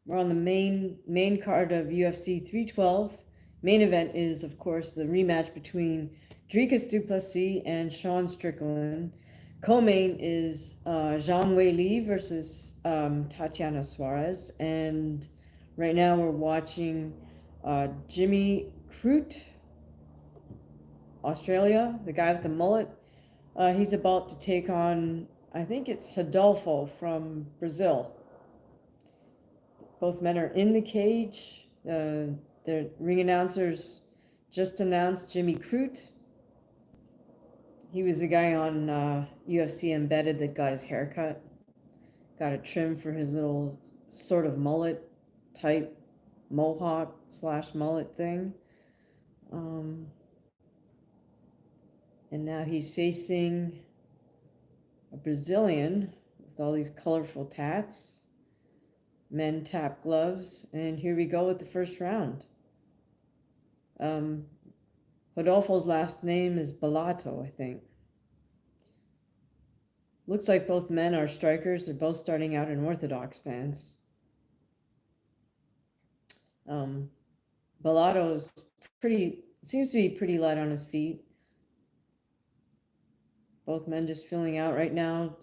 We're on the main card of UFC 312. Main event is, of course, the rematch between Dricus duPlessis and Strickland. Co-main is Zhang Weili versus Tatiana Suarez. And right now we're watching Jimmy Crute, Australia, the guy with the mullet. He's about to take on, I think it's Rodolfo from Brazil. Both men are in the cage. The ring announcers just announced Jimmy Crute. He was the guy on UFC Embedded that got his hair cut. Got a trim for his little sort of mullet type mohawk / mullet thing. Um, and now he's facing a Brazilian with all these colorful tats. Men tap gloves, and here we go with the first round. Rodolfo's last name is Bellato, I think. Looks like both men are strikers. They're both starting out in orthodox stance. Bellato's seems to be pretty light on his feet. Both men just filling out right now,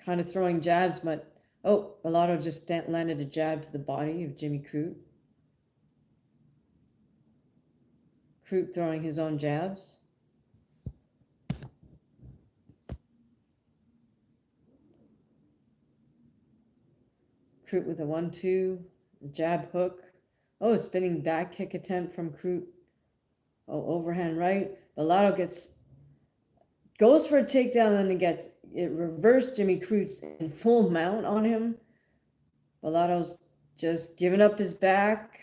kind of throwing jabs, but oh, Bellato just landed a jab to the body of Jimmy Crute. Crute throwing his own jabs. Crute with a 1-2, jab hook. Oh, spinning back kick attempt from Crute. Oh, overhand right. Bellato goes for a takedown, and it reversed Jimmy Crute's in full mount on him. Bellato's just given up his back.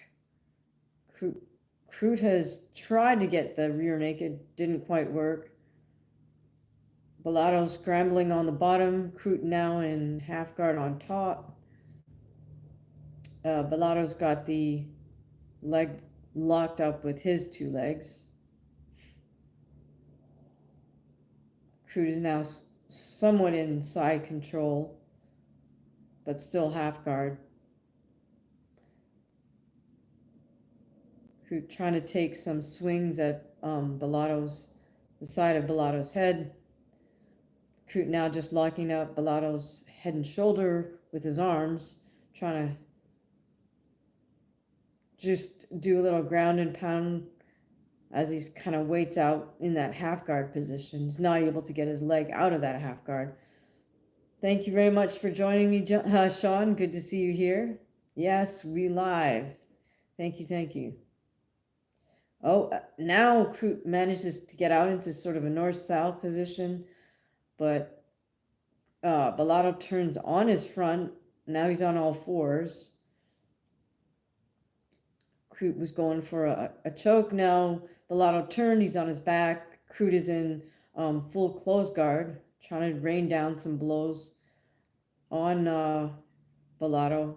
Crute has tried to get the rear naked, didn't quite work. Bellato scrambling on the bottom. Crute now in half guard on top. Bellato's got the leg locked up with his two legs. Crute is now somewhat in side control, but still half guard. Crute trying to take some swings at the side of Bellato's head. Crute now just locking up Bellato's head and shoulder with his arms, trying to just do a little ground and pound as he's kind of waits out in that half guard position. He's not able to get his leg out of that half guard. Thank you very much for joining me, Sean. Good to see you here. Yes, we live. Thank you, thank you. Oh, now Crute manages to get out into sort of a north-south position, but Bellato turns on his front. Now he's on all fours. Crute was going for a choke. Now Bellato turned. He's on his back. Crute is in full close guard, trying to rain down some blows on Bellato.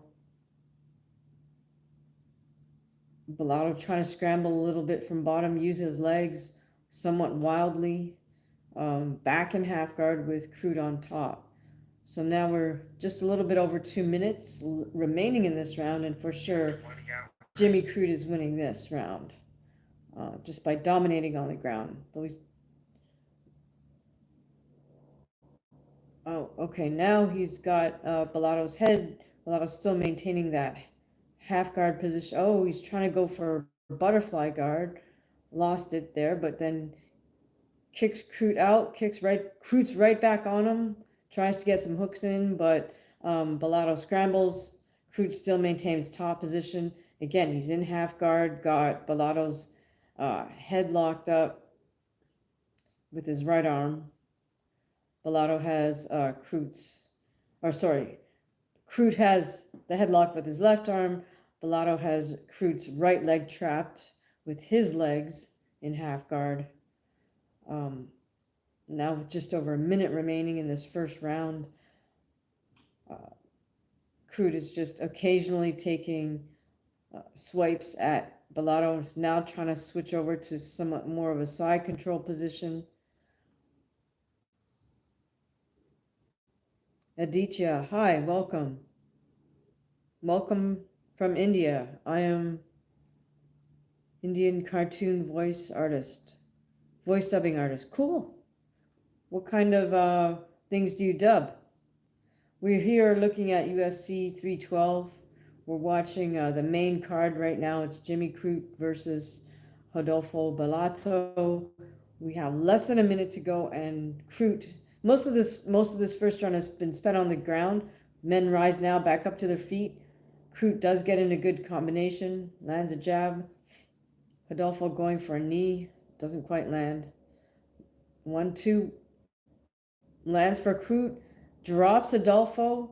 Bellato trying to scramble a little bit from bottom, use his legs somewhat wildly. Back in half guard with Crute on top. So now we're just a little bit over 2 minutes remaining in this round, and for sure, Jimmy Crute is winning this round just by dominating on the ground. Oh, okay, now he's got Bellato's head. Bellato's still maintaining that half guard position. Oh, he's trying to go for butterfly guard. Lost it there, but then kicks Crute out, Crute's right back on him, tries to get some hooks in, but Bellato scrambles. Crute still maintains top position. Again, he's in half guard, got Bellato's head locked up with his right arm. Bellato has Crute has the headlock with his left arm. Bellato has Crute's right leg trapped with his legs in half guard. Now with just over a minute remaining in this first round, Crute is just occasionally taking swipes at Bellato. Now trying to switch over to somewhat more of a side control position. Aditya, hi, welcome. Welcome From India. I am Indian cartoon voice dubbing artist. Cool. What kind of things do you dub? We're here looking at UFC 312. We're watching the main card right now. It's Jimmy Crute versus Rodolfo Bellato. We have less than a minute to go, and Crute. Most of this first round has been spent on the ground. Men rise now back up to their feet. Crute does get in a good combination, lands a jab. Rodolfo going for a knee, doesn't quite land. 1-2, lands for Crute, drops Rodolfo.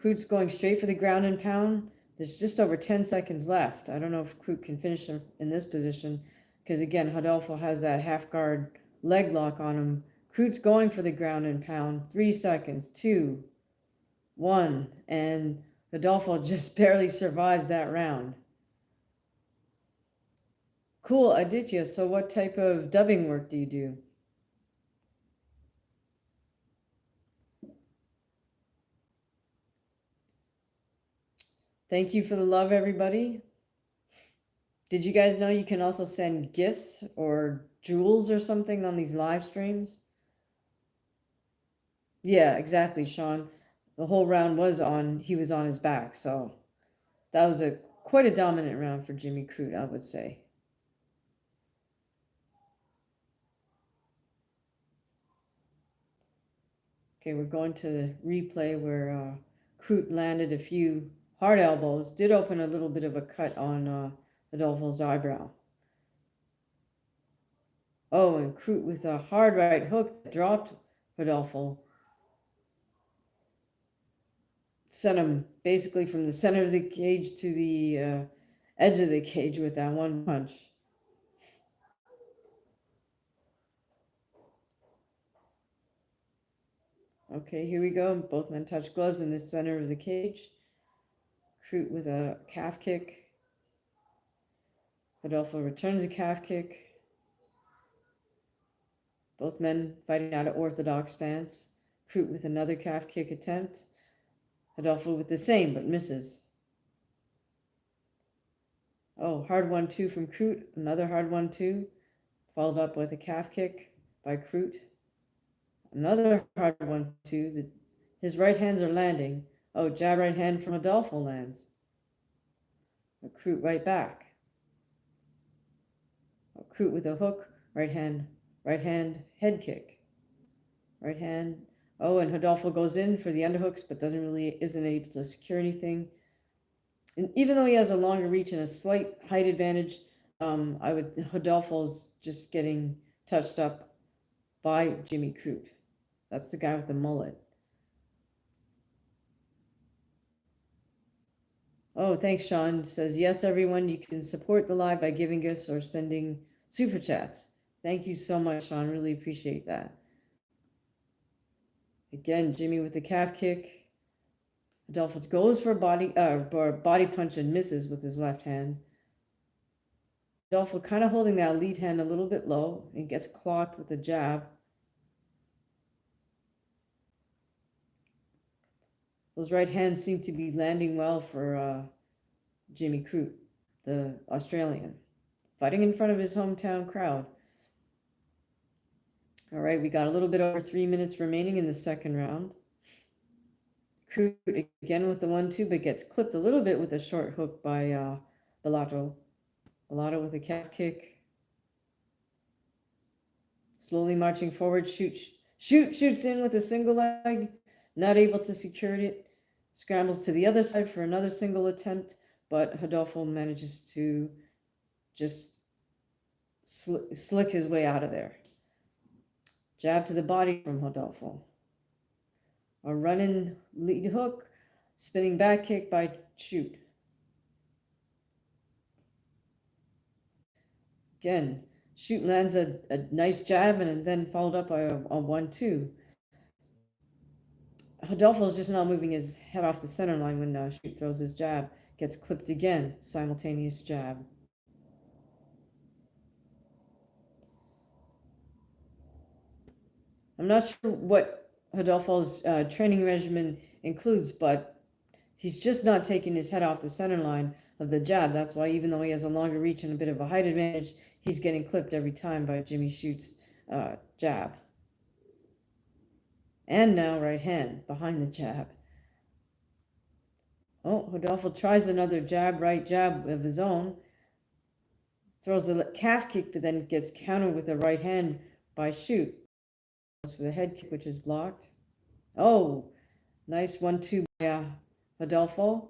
Crute's going straight for the ground and pound. There's just over 10 seconds left. I don't know if Crute can finish him in this position because, again, Rodolfo has that half guard leg lock on him. Crute's going for the ground and pound. 3 seconds. 2, 1. And Rodolfo just barely survives that round. Cool, Aditya. So what type of dubbing work do you do? Thank you for the love, everybody. Did you guys know you can also send gifts or jewels or something on these live streams? Yeah, exactly, Sean. The whole round he was on his back, so that was quite a dominant round for Jimmy Crute, I would say. Okay, we're going to the replay where Crute landed a few hard elbows, did open a little bit of a cut on Adolfo's eyebrow. Oh, and Crute with a hard right hook that dropped Rodolfo. Sent him basically from the center of the cage to the edge of the cage with that one punch. Okay, here we go. Both men touch gloves in the center of the cage. Crute with a calf kick. Rodolfo returns a calf kick. Both men fighting out of orthodox stance. Crute with another calf kick attempt. Rodolfo with the same, but misses. Oh, hard 1-2 from Crute. Another hard 1-2. Followed up with a calf kick by Crute. Another hard 1-2. His right hands are landing. Oh, jab right hand from Rodolfo lands. A Crute right back. A Crute with a hook. Right hand, head kick. Right hand. Oh, and Rodolfo goes in for the underhooks, but isn't able to secure anything. And even though he has a longer reach and a slight height advantage, Rodolfo's just getting touched up by Jimmy Crute. That's the guy with the mullet. Oh, thanks, Sean. Says, yes, everyone, you can support the live by giving gifts or sending super chats. Thank you so much, Sean. Really appreciate that. Again, Jimmy with the calf kick. Rodolfo goes for a body punch and misses with his left hand. Rodolfo kind of holding that lead hand a little bit low and gets clocked with a jab. Those right hands seem to be landing well for Jimmy Crute, the Australian, fighting in front of his hometown crowd. All right, we got a little bit over 3 minutes remaining in the second round. Crute again with the 1-2, but gets clipped a little bit with a short hook by Bellato. Bellato with a calf kick. Slowly marching forward, shoots in with a single leg. Not able to secure it. Scrambles to the other side for another single attempt, but Rodolfo manages to just slick his way out of there. Jab to the body from Rodolfo. A running lead hook, spinning back kick by Crute. Again, Crute lands a nice jab and then followed up by a 1-2. Rodolfo's just not moving his head off the center line when Crute throws his jab. Gets clipped again, simultaneous jab. I'm not sure what Rodolfo's training regimen includes, but He's just not taking his head off the center line of the jab. That's why even though he has a longer reach and a bit of a height advantage, he's getting clipped every time by Jimmy Shoot's jab. And now right hand behind the jab. Oh, Rodolfo tries another jab, right jab of his own. Throws a calf kick, but then gets countered with a right hand by Shoot. Goes for the head kick, which is blocked. Oh, nice 1-2 by Rodolfo.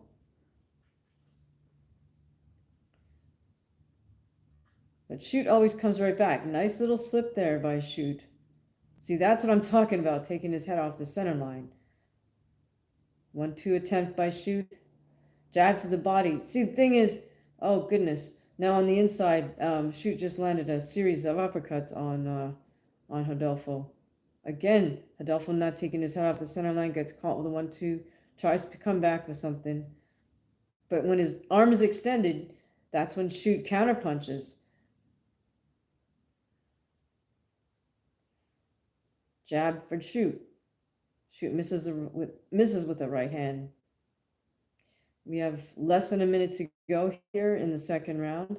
But Shoot always comes right back. Nice little slip there by Shoot. See, that's what I'm talking about, taking his head off the center line. 1-2 attempt by Shoot. Jab to the body. See, the thing is, oh goodness. Now on the inside, Shoot just landed a series of uppercuts on Rodolfo. Again, Rodolfo not taking his head off the center line, gets caught with a 1-2, tries to come back with something. But when his arm is extended, that's when Shoot counter punches. Jab for Shoot. Shoot misses with a right hand. We have less than a minute to go here in the second round.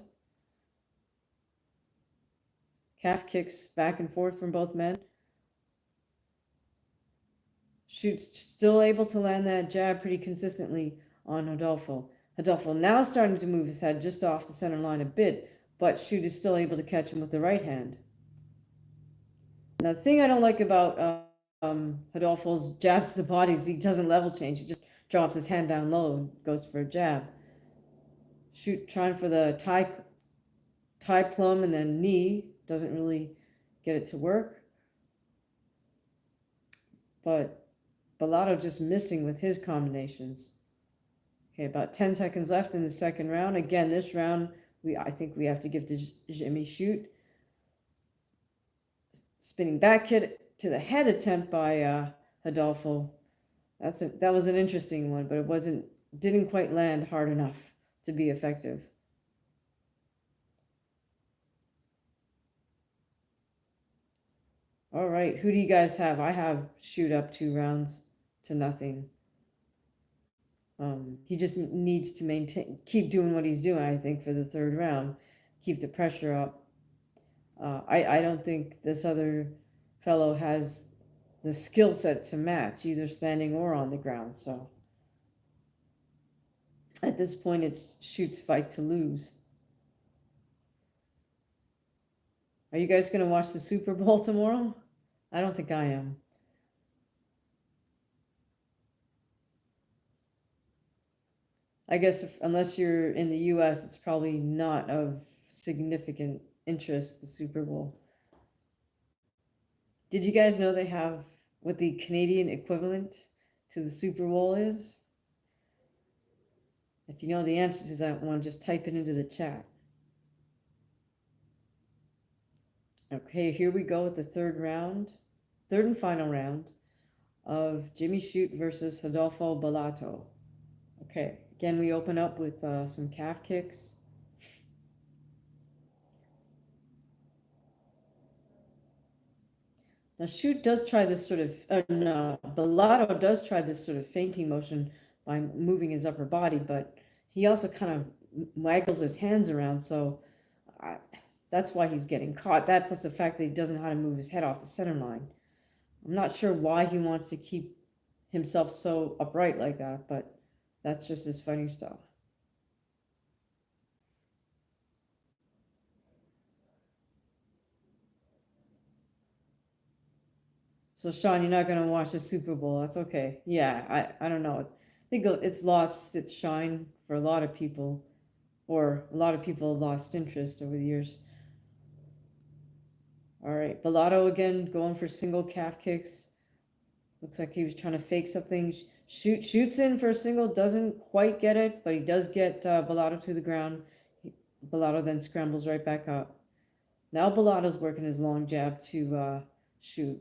Calf kicks back and forth from both men. Shoot's still able to land that jab pretty consistently on Rodolfo. Rodolfo now starting to move his head just off the center line a bit, but Shoot is still able to catch him with the right hand. Now, the thing I don't like about Rodolfo's jab to the body is he doesn't level change. He just drops his hand down low and goes for a jab. Shoot trying for the tie plum and then knee. Doesn't really get it to work. But Bellato just missing with his combinations. Okay, about 10 seconds left in the second round. Again, this round, I think we have to give to Jimmy Shoot. Spinning back kick to the head attempt by Rodolfo. That was an interesting one, but it didn't quite land hard enough to be effective. All right, who do you guys have? I have Shoot up 2 rounds to nothing. He just needs to keep doing what he's doing, I think, for the third round. Keep the pressure up. I don't think this other fellow has the skill set to match, either standing or on the ground. So at this point, it's Shoot's fight to lose. Are you guys going to watch the Super Bowl tomorrow? I don't think I am. I guess unless you're in the US, it's probably not of significant interest, the Super Bowl. Did you guys know they have what the Canadian equivalent to the Super Bowl is? If you know the answer to that one, just type it into the chat. Okay, here we go with the third and final round of Jimmy Shoot versus Rodolfo Bellato. Okay, again, we open up with some calf kicks. Now, Shoot does try this sort of, no, Bellato does try this sort of feinting motion by moving his upper body, but he also kind of waggles his hands around, so that's why he's getting caught. That plus the fact that he doesn't know how to move his head off the center line. I'm not sure why he wants to keep himself so upright like that, but that's just his fighting style. So, Sean, you're not going to watch the Super Bowl. That's okay. Yeah, I don't know. I think it's lost its shine for a lot of people, or a lot of people have lost interest over the years. All right, Bellato again going for single calf kicks. Looks like he was trying to fake something. Shoots in for a single, doesn't quite get it, but he does get Bellato to the ground. Bellato then scrambles right back up. Now Bellato's working his long jab to Shoot.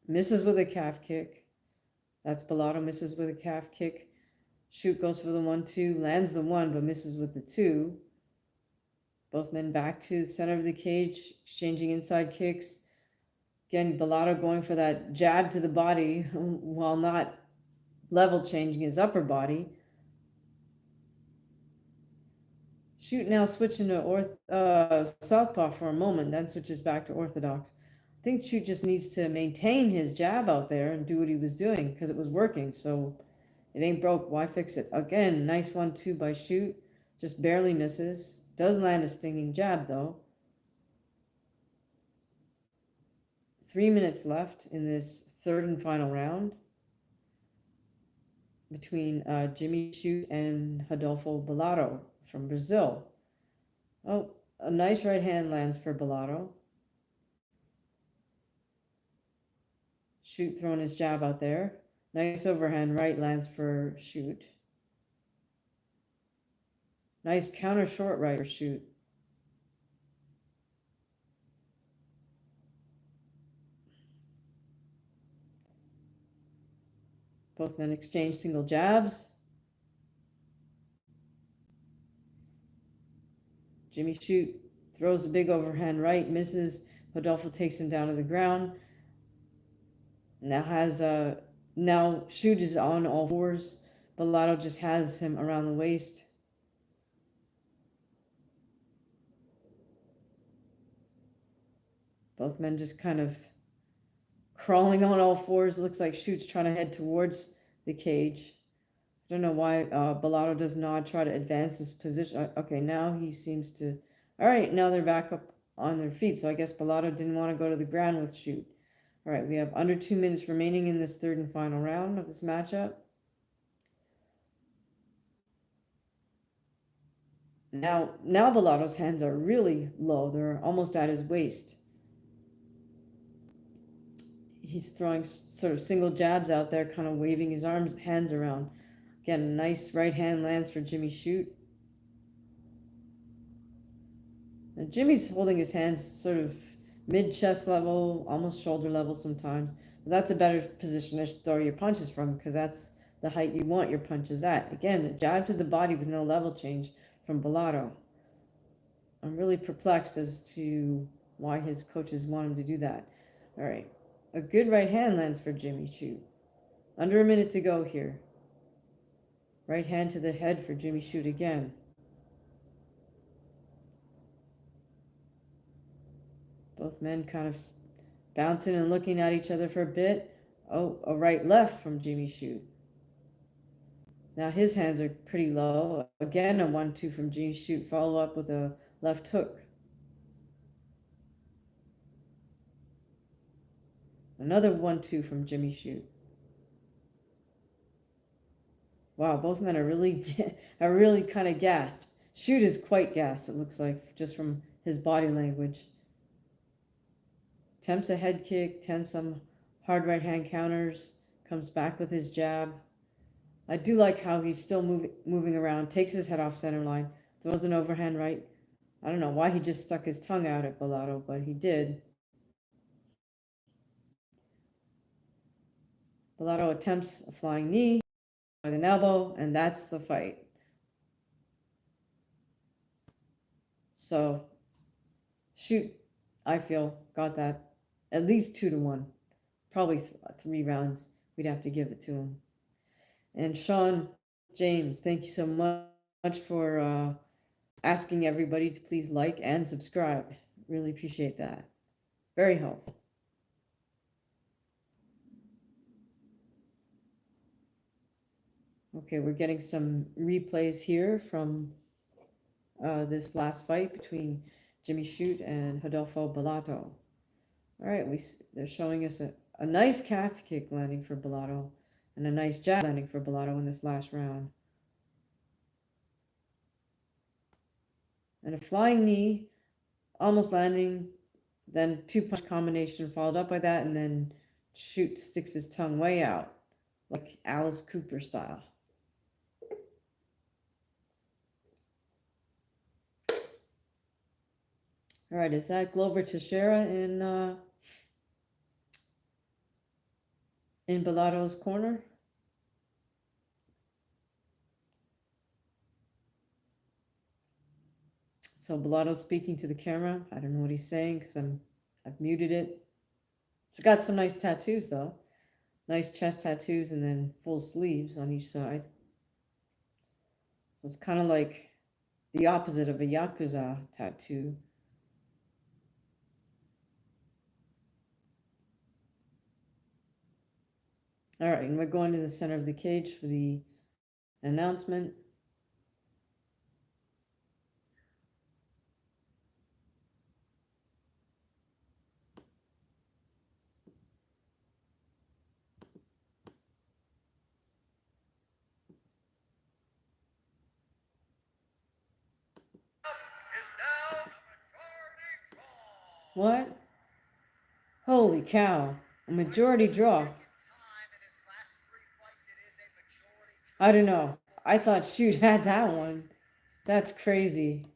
Misses with a calf kick. That's Bellato misses with a calf kick. Shoot goes for the 1-2, lands the 1, but misses with the 2. Both men back to the center of the cage, exchanging inside kicks. Again, Bellato going for that jab to the body while not level changing his upper body. Shoot now switching to southpaw for a moment, then switches back to orthodox. I think Shoot just needs to maintain his jab out there and do what he was doing because it was working. So it ain't broke. Why fix it? Again, nice 1-2 by Shoot. Just barely misses. Does land a stinging jab though. 3 minutes left in this third and final round between Jimmy Shoot and Rodolfo Bellato from Brazil. Oh, a nice right hand lands for Bellato. Shoot throwing his jab out there. Nice overhand right lands for Shoot. Nice counter short right for Shoot. Both men exchange single jabs. Jimmy Shoot throws a big overhand right, misses. Rodolfo takes him down to the ground. Now Shoot is on all fours. Bellato just has him around the waist. Both men just kind of crawling on all fours. Looks like Shoot's trying to head towards the cage. I don't know why Bellato does not try to advance his position. Okay, now he seems to. All right, now they're back up on their feet. So I guess Bellato didn't want to go to the ground with Shoot. All right, we have under 2 minutes remaining in this third and final round of this matchup. Now Bellato's hands are really low. They're almost at his waist. He's throwing sort of single jabs out there, kind of waving his hands around. Again, a nice right hand lands for Jimmy Shoot. And Jimmy's holding his hands sort of mid-chest level, almost shoulder level sometimes. But that's a better position to throw your punches from because that's the height you want your punches at. Again, a jab to the body with no level change from Bellato. I'm really perplexed as to why his coaches want him to do that. All right. A good right hand lands for Jimmy Shoot. Under a minute to go here. Right hand to the head for Jimmy Shoot again. Both men kind of bouncing and looking at each other for a bit. Oh, a right left from Jimmy Shoot. Now his hands are pretty low. Again, a 1-2 from Jimmy Shoot. Follow up with a left hook. Another 1-2 from Jimmy Shoot. Wow, both men are really kind of gassed. Shoot is quite gassed, it looks like, just from his body language. Attempts a head kick, attempts some hard right hand counters, comes back with his jab. I do like how he's still moving around, takes his head off center line, throws an overhand right. I don't know why he just stuck his tongue out at Bellato, but he did. Bellato attempts a flying knee with an elbow, and that's the fight. So, Shoot, I feel, got that at least 2-1. Probably 3 rounds. We'd have to give it to him. And Sean James, thank you so much for asking everybody to please like and subscribe. Really appreciate that. Very helpful. Okay, we're getting some replays here from this last fight between Jimmy Shoot and Rodolfo Bellato. All right, they're showing us a nice calf kick landing for Bellato and a nice jab landing for Bellato in this last round. And a flying knee, almost landing, then 2-punch combination followed up by that, and then Shoot sticks his tongue way out, like Alice Cooper style. All right, is that Glover Tashera in Bellato's corner? So Bellato's speaking to the camera. I don't know what he's saying because I've muted it. It's got some nice tattoos though. Nice chest tattoos and then full sleeves on each side. So it's kind of like the opposite of a Yakuza tattoo. All right, and we're going to the center of the cage for the announcement. What? Holy cow. A majority draw. I don't know. I thought Shoot had that one. That's crazy.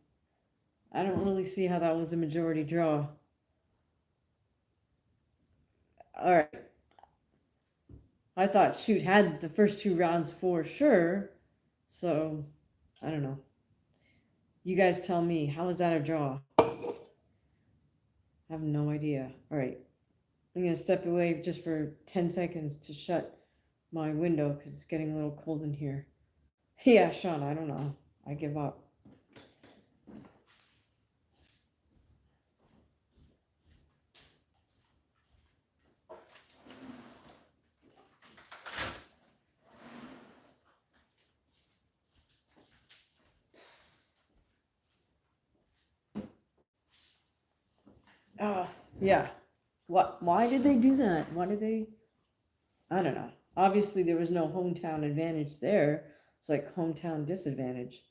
I don't really see how that was a majority draw. All right. I thought Shoot had the first two rounds for sure. So, I don't know. You guys tell me. How is that a draw? I have no idea. All right. I'm going to step away just for 10 seconds to shut my window because it's getting a little cold in here. Yeah, Sean, I don't know. I give up. Yeah. What? Why did they do that? Why did they? I don't know. Obviously, there was no hometown advantage there. It's like hometown disadvantage.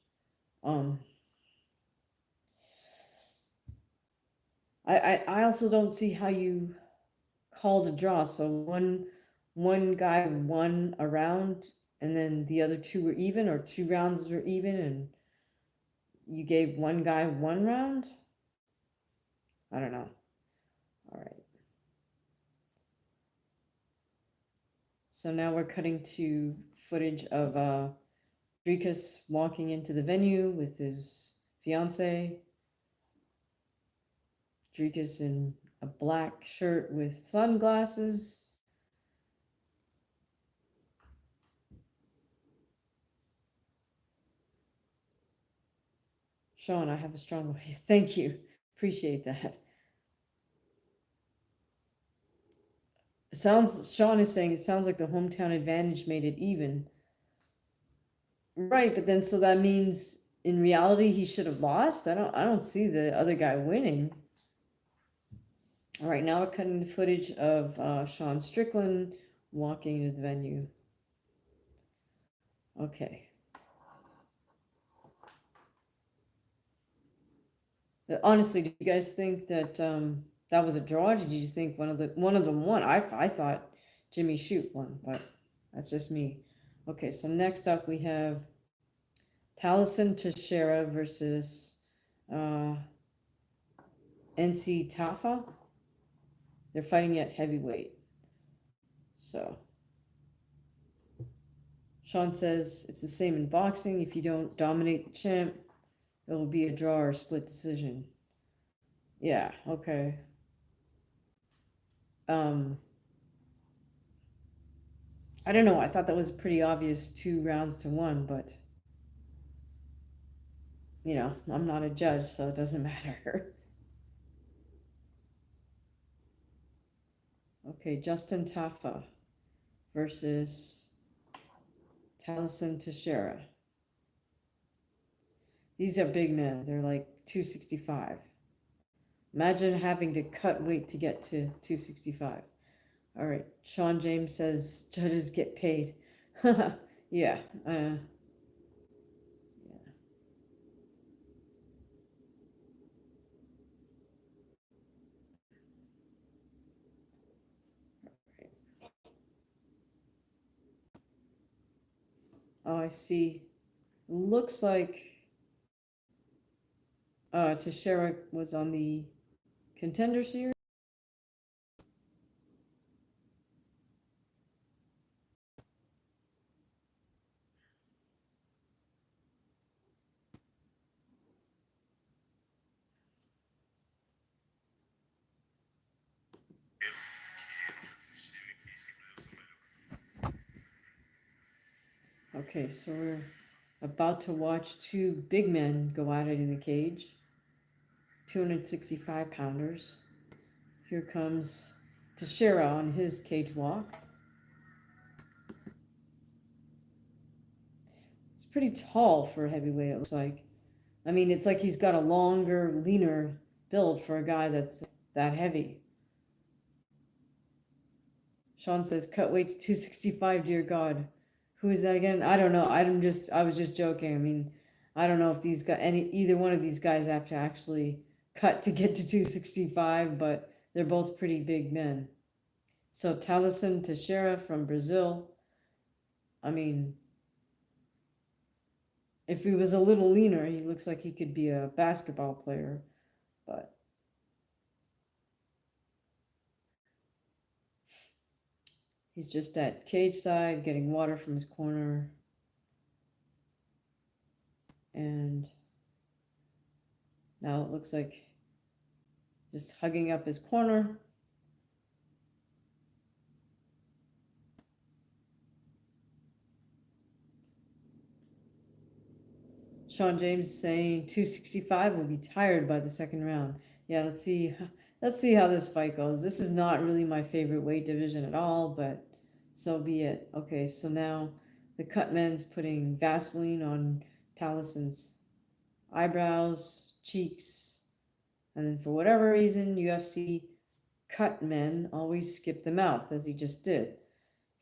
Um, I also don't see how you called a draw. So one guy won a round, and then the other two were even, or two rounds were even, and you gave one guy one round. I don't know. All right. So now we're cutting to footage of Dricus walking into the venue with his fiance. Dricus in a black shirt with sunglasses. Sean, I have a strong way. Thank you. Appreciate that. Sean is saying it sounds like the hometown advantage made it even. Right, but then so that means in reality he should have lost? I don't see the other guy winning. All right, now we're cutting the footage of Sean Strickland walking into the venue. Okay. Honestly, do you guys think that that was a draw? Did you think one of them won? I thought Jimmy Shoot won, but that's just me. Okay, so next up we have Talison Tashera versus uh, NC Tafa. They're fighting at heavyweight. So Sean says it's the same in boxing. If you don't dominate the champ, it will be a draw or split decision. Yeah, okay. Um, I don't know. I thought that was pretty obvious 2 rounds to 1, but I'm not a judge, so it doesn't matter. Okay, Justin Tafa versus Talison Tashera. These are big men. They're like 265. Imagine having to cut weight to get to 265. All right, Sean James says judges get paid. Yeah. Yeah. Oh, I see. Looks like Tashera was on the Contender Series. Okay, so we're About to watch two big men go at it in the cage. 265 pounders. Here comes Tashera on his cage walk. He's pretty tall for a heavyweight, it looks like. I mean, it's like he's got a longer, leaner build for a guy that's that heavy. Sean says, cut weight to 265, dear God. Who is that again? I don't know. I was just joking. I mean, I don't know if either one of these guys have to actually cut to get to 265, but they're both pretty big men. So Talison Tashera from Brazil. I mean, if he was a little leaner, he looks like he could be a basketball player, but he's just at cage side getting water from his corner. And now it looks like just hugging up his corner. Sean James saying 265 will be tired by the second round. Yeah, let's see. Let's see how this fight goes. This is not really my favorite weight division at all, but so be it. Okay, so now the cut men's putting Vaseline on Talison's eyebrows, cheeks, and then for whatever reason, UFC cut men always skip the mouth, as he just did.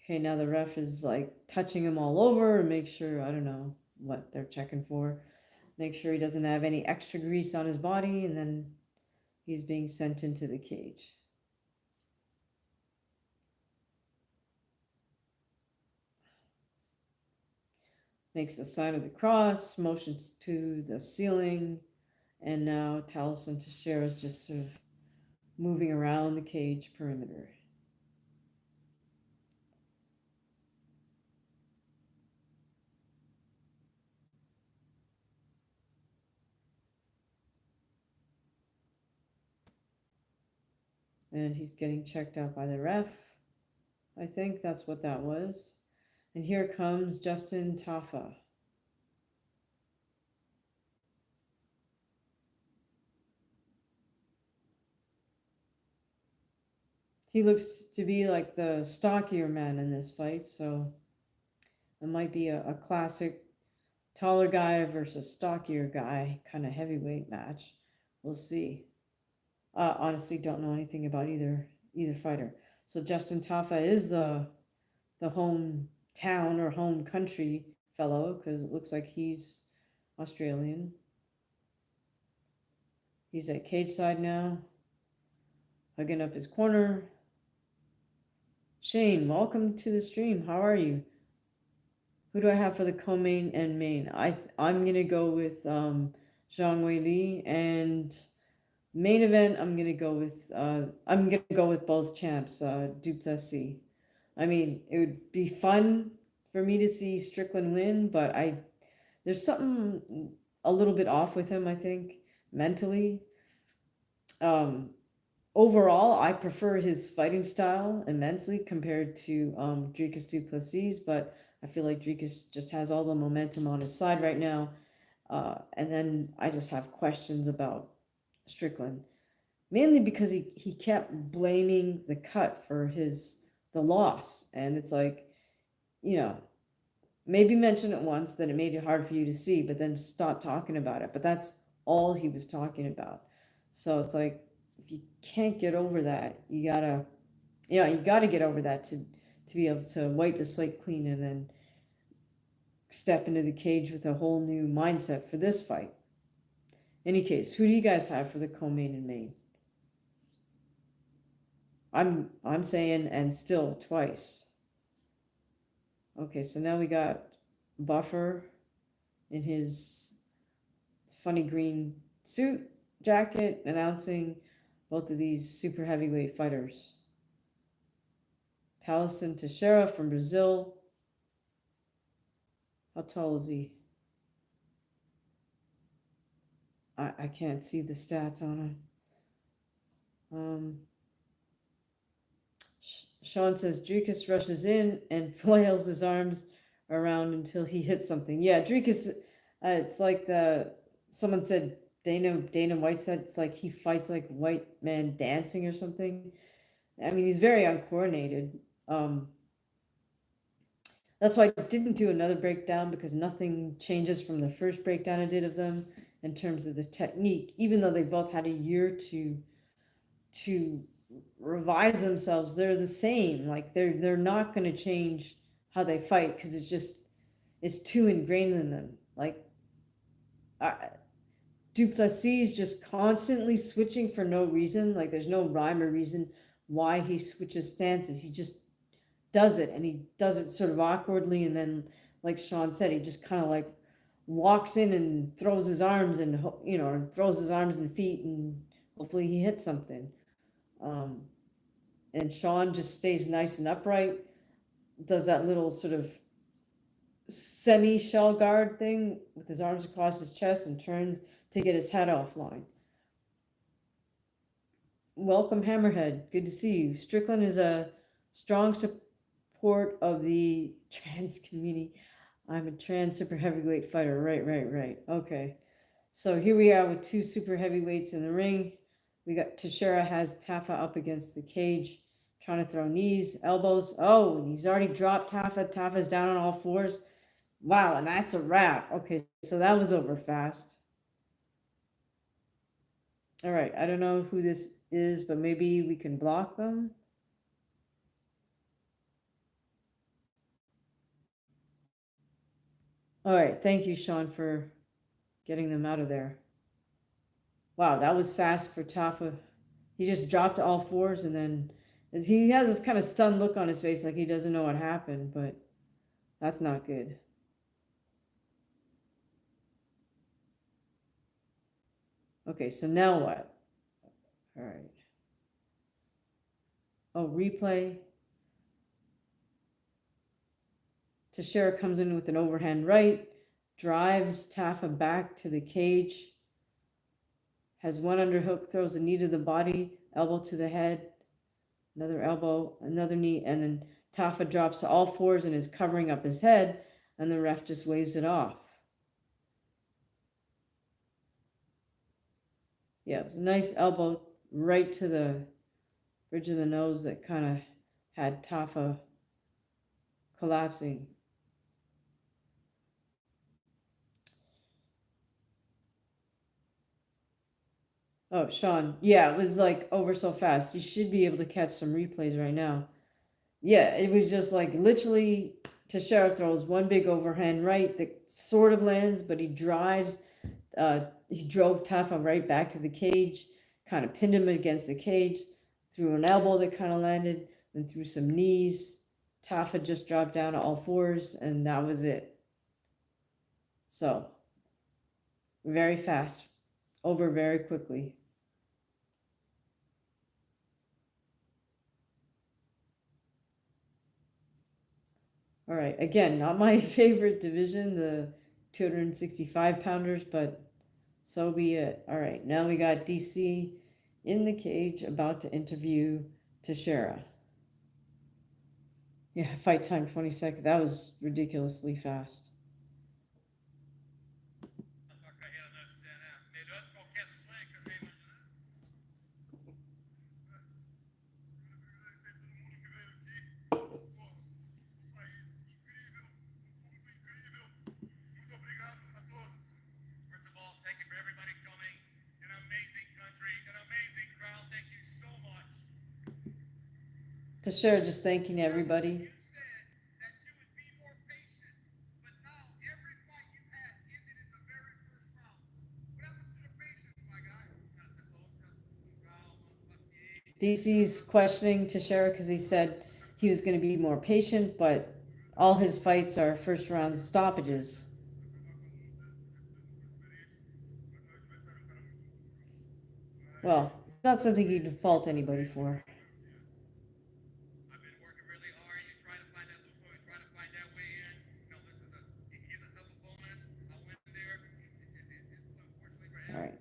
Okay, now the ref is like touching him all over and make sure, I don't know what they're checking for. Make sure he doesn't have any extra grease on his body, and then he's being sent into the cage. Makes the sign of the cross, motions to the ceiling, and now Talison Tashera is just sort of moving around the cage perimeter. And he's getting checked out by the ref. I think that's what that was. And here comes Justin Tafa. He looks to be like the stockier man in this fight, so it might be a classic taller guy versus stockier guy kind of heavyweight match. We'll see. Honestly, don't know anything about either fighter. So Justin Tafa is the hometown or home country fellow because it looks like he's Australian. He's at cage side now, hugging up his corner. Shane, welcome to the stream. How are you? Who do I have for the co-main and main? I'm gonna go with Zhang Weili, and main event I'm gonna go with both champs, duPlessis. I mean, it would be fun for me to see Strickland win, but there's something a little bit off with him, I think, mentally. Um, Overall, I prefer his fighting style immensely compared to Dricus duPlessis, but I feel like Dricus just has all the momentum on his side right now. And then I just have questions about Strickland, mainly because he kept blaming the cut for the loss, and it's like, you know, maybe mention it once that it made it hard for you to see, but then stop talking about it. But that's all he was talking about. So it's like, if you can't get over that, you gotta get over that to be able to wipe the slate clean and then step into the cage with a whole new mindset for this fight. Any case, who do you guys have for the co-main and main? I'm saying and still twice. Okay, so now we got Buffer in his funny green suit jacket announcing both of these super heavyweight fighters. Talison Tashera from Brazil. How tall is he? I can't see the stats on him. Sean says Dricus rushes in and flails his arms around until he hits something. Yeah, Dricus, it's like someone said, Dana White said it's like he fights like white man dancing or something. I mean, he's very uncoordinated. Um, that's why I didn't do another breakdown because nothing changes from the first breakdown I did of them in terms of the technique, even though they both had a year to revise themselves. They're the same. Like they're not going to change how they fight because it's too ingrained in them. Like I, duPlessis just constantly switching for no reason. Like there's no rhyme or reason why he switches stances. He just does it, and he does it sort of awkwardly, and then like Sean said, he just kind of like walks in and throws his arms and throws his arms and feet, and hopefully he hits something. Um, and Sean just stays nice and upright, does that little sort of semi shell guard thing with his arms across his chest and turns to get his head offline. Welcome, Hammerhead. Good to see you. Strickland is a strong support of the trans community. I'm a trans super heavyweight fighter. Right. Okay. So here we are with two super heavyweights in the ring. We got Tashera has Tafa up against the cage, trying to throw knees, elbows. Oh, he's already dropped Tafa. Tafa's down on all fours. Wow, and that's a wrap. Okay, so that was over fast. All right, I don't know who this is, but maybe we can block them. All right, thank you, Sean, for getting them out of there. Wow, that was fast for Tafa. He just dropped to all fours, and then he has this kind of stunned look on his face, like he doesn't know what happened, but that's not good. Okay, so now what? All right. Oh, replay. Tashera comes in with an overhand right, drives Tafa back to the cage, has one underhook, throws a knee to the body, elbow to the head, another elbow, another knee, and then Tafa drops to all fours and is covering up his head, and the ref just waves it off. Yeah, it was a nice elbow right to the bridge of the nose that kind of had Tafa collapsing. Oh, Sean. Yeah, it was like over so fast. You should be able to catch some replays right now. Yeah, it was just like literally Tashera throws one big overhand right that sort of lands, but he drove Tafa right back to the cage, kind of pinned him against the cage, threw an elbow that kind of landed, then threw some knees. Tafa just dropped down to all fours, and that was it. So, very fast, over very quickly. All right, again, not my favorite division, the 265 pounders, but so be it. All right, now we got DC in the cage about to interview Tashera. Yeah, fight time 20 seconds. That was ridiculously fast. Tashera just thanking everybody. DC's questioning Tashera because he said he was going to be more patient, but all his fights are first round stoppages. Well, it's not something you can fault anybody for. All right.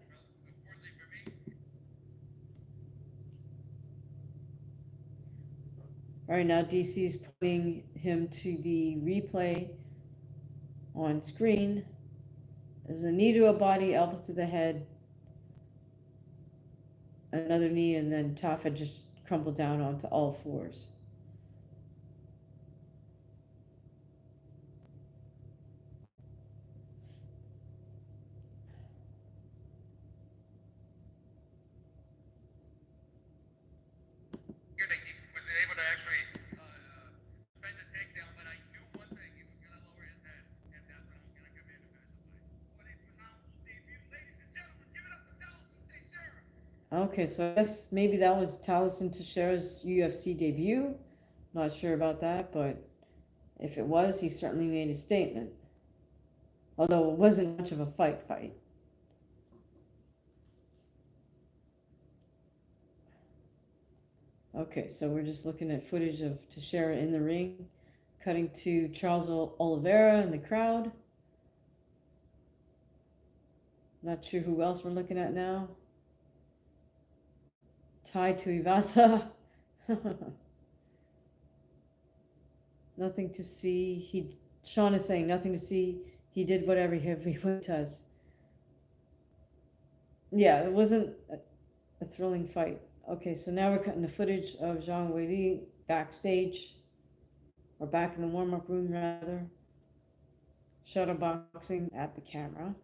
All right, now DC's putting him to the replay on screen. There's a knee to a body, elbow to the head, another knee, and then Tafa just crumpled down onto all fours. Was able to actually defend the takedown, but I knew one thing: he was going to lower his head, and that's when I was going to come in to finish the fight. What a phenomenal debut, ladies and gentlemen! Give it up for Talison Tashera. Okay, so I guess maybe that was Talison Tashera's UFC debut. Not sure about that, but if it was, he certainly made a statement. Although it wasn't much of a fight. Okay, so we're just looking at footage of Tashera in the ring, cutting to Charles Oliveira in the crowd. Not sure who else we're looking at now. Tai Tuivasa. Nothing to see. Sean is saying nothing to see. He did what every heavyweight does. Yeah, it wasn't a thrilling fight. Okay, so now we're cutting the footage of Zhang Weili backstage, or back in the warm-up room rather, shadowboxing at the camera,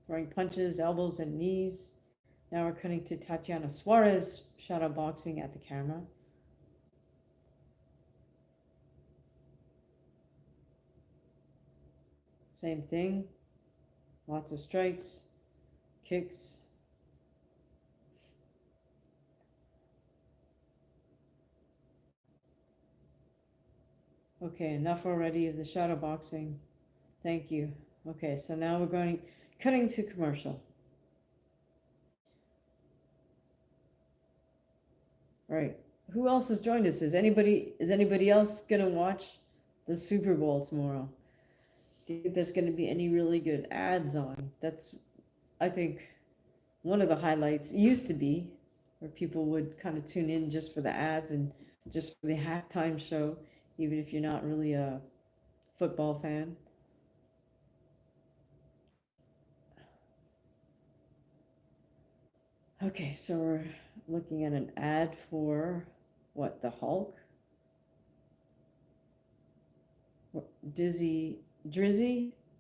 throwing punches, elbows, and knees. Now we're cutting to Tatiana Suarez shadowboxing at the camera. Same thing, lots of strikes, kicks. Okay, enough already of the shadow boxing. Thank you. Okay, so now we're cutting to commercial. All right. Who else has joined us? Is anybody else gonna watch the Super Bowl tomorrow? Do you think there's gonna be any really good ads on? That's, I think, one of the highlights. It used to be where people would kind of tune in just for the ads and just for the halftime show, even if you're not really a football fan. Okay, so we're looking at an ad for what, the Hulk? Drizzy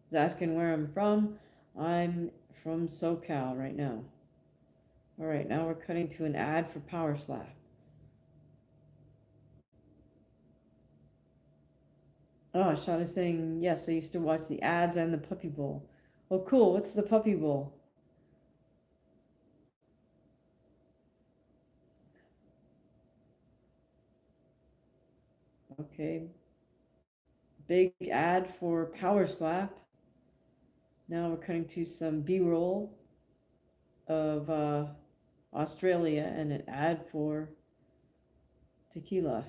is asking where I'm from. I'm from SoCal right now. All right, now we're cutting to an ad for Power Slap. Oh, Sean is saying, yes, I used to watch the ads and the Puppy Bowl. Oh, cool. What's the Puppy Bowl? Okay. Big ad for Power Slap. Now we're cutting to some B-roll of Australia and an ad for tequila.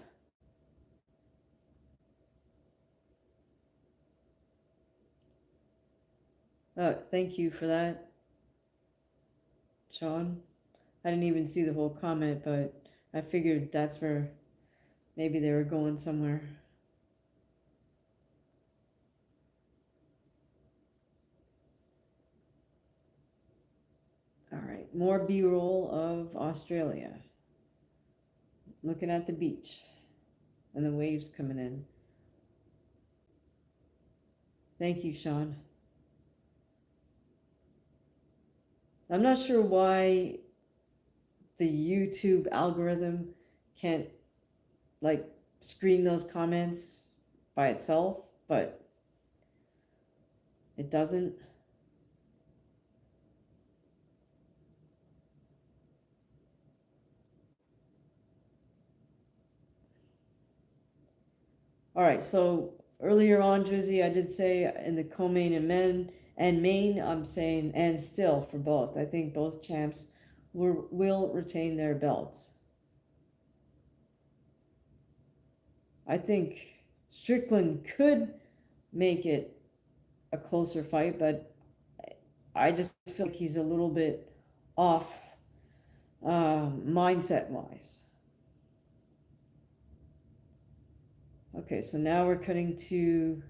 Thank you for that, Sean. I didn't even see the whole comment, but I figured that's where maybe they were going somewhere. All right, more B-roll of Australia. Looking at the beach and the waves coming in. Thank you, Sean. I'm not sure why the YouTube algorithm can't like screen those comments by itself, but it doesn't. All right, so earlier on, Drizzy, I did say in the co-main and main, I'm saying and still for both. I think both champs will retain their belts. I think Strickland could make it a closer fight, but I just feel like he's a little bit off mindset wise. Okay, so now we're cutting to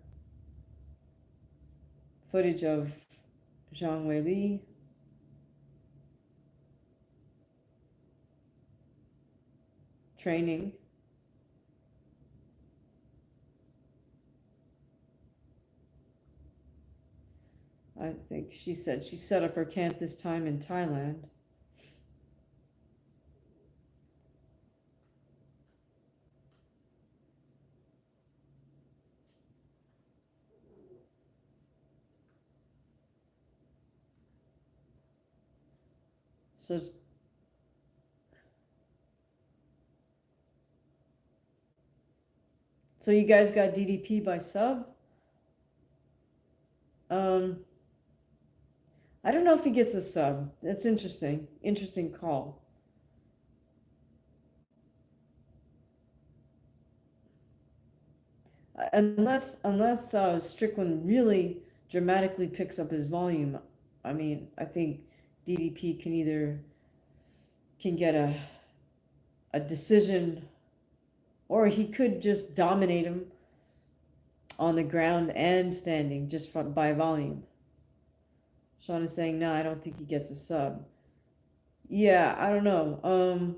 footage of Zhang Weili. Training. I think she said she set up her camp this time in Thailand. So, so you guys got DDP by sub? Um, I don't know if he gets a sub. That's interesting. Interesting call. Unless Strickland really dramatically picks up his volume. I mean, I think DDP can get a decision, or he could just dominate him on the ground and standing just by volume. Sean is saying, no, I don't think he gets a sub. Yeah, I don't know.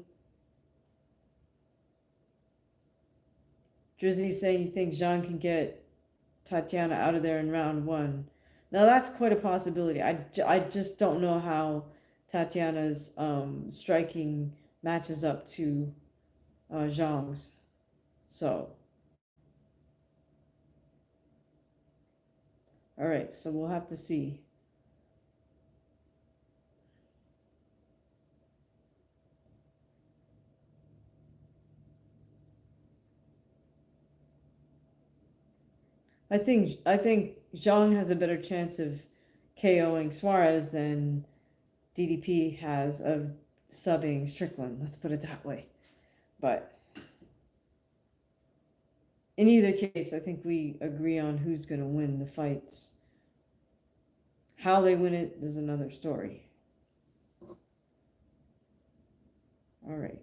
Drizzy's saying he thinks Zhang can get Tatiana out of there in round one. Now that's quite a possibility. I just don't know how Tatiana's striking matches up to Zhang's. So, all right, so we'll have to see. I think Zhang has a better chance of KOing Suarez than DDP has of subbing Strickland. Let's put it that way. But in either case, I think we agree on who's going to win the fights. How they win it is another story. All right.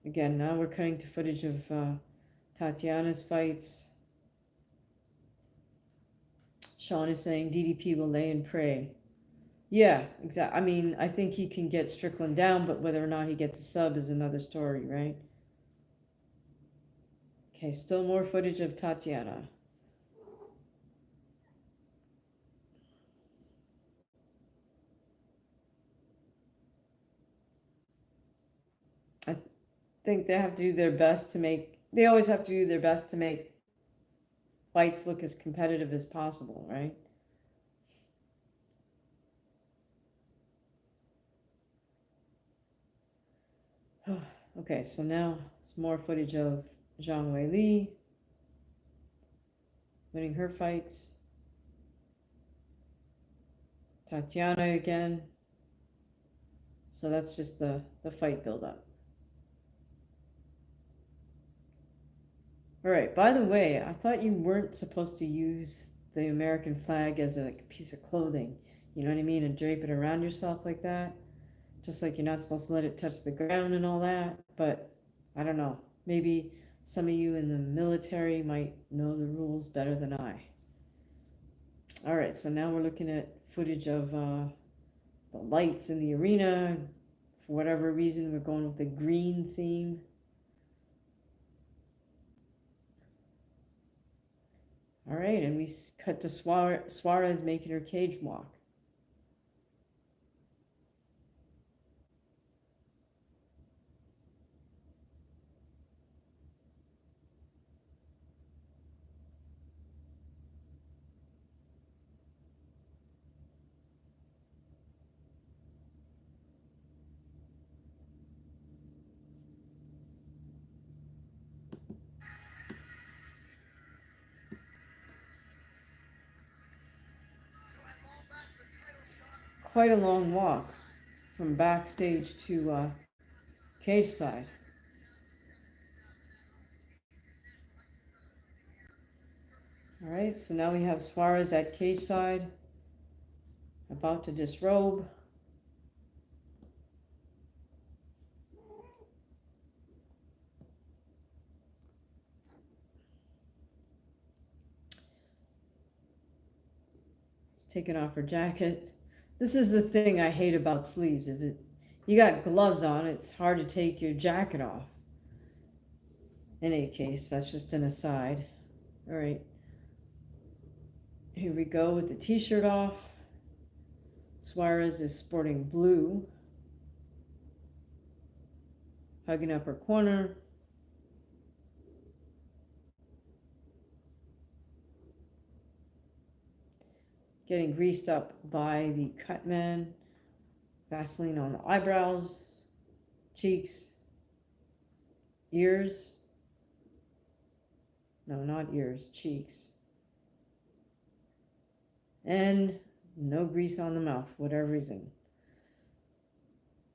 Again, now we're cutting to footage of Tatiana's fights. Sean is saying DDP will lay and pray. Yeah, exactly. I mean, I think he can get Strickland down, but whether or not he gets a sub is another story, right? Okay, still more footage of Tatiana. I think they have to do their best to make, they always have to do their best to make fights look as competitive as possible, right? Okay, so now it's more footage of Zhang Weili winning her fights. Tatiana again. So that's just the fight buildup. All right, by the way, I thought you weren't supposed to use the American flag as a piece of clothing. You know what I mean? And drape it around yourself like that. Just like you're not supposed to let it touch the ground and all that. But I don't know. Maybe some of you in the military might know the rules better than I. All right, so now we're looking at footage of the lights in the arena. For whatever reason, we're going with the green theme. All right, and we cut to Suarez making her cage walk. Quite a long walk from backstage to cage side. All right, so now we have Suarez at cage side, about to disrobe. taking off her jacket. This is the thing I hate about sleeves. If you got gloves on, it's hard to take your jacket off. In any case, that's just an aside. All right, here we go with the t-shirt off. Suarez is sporting blue, hugging up her corner. Getting greased up by the cut man. Vaseline on the eyebrows, cheeks, ears. No, not ears, cheeks. And no grease on the mouth, for whatever reason.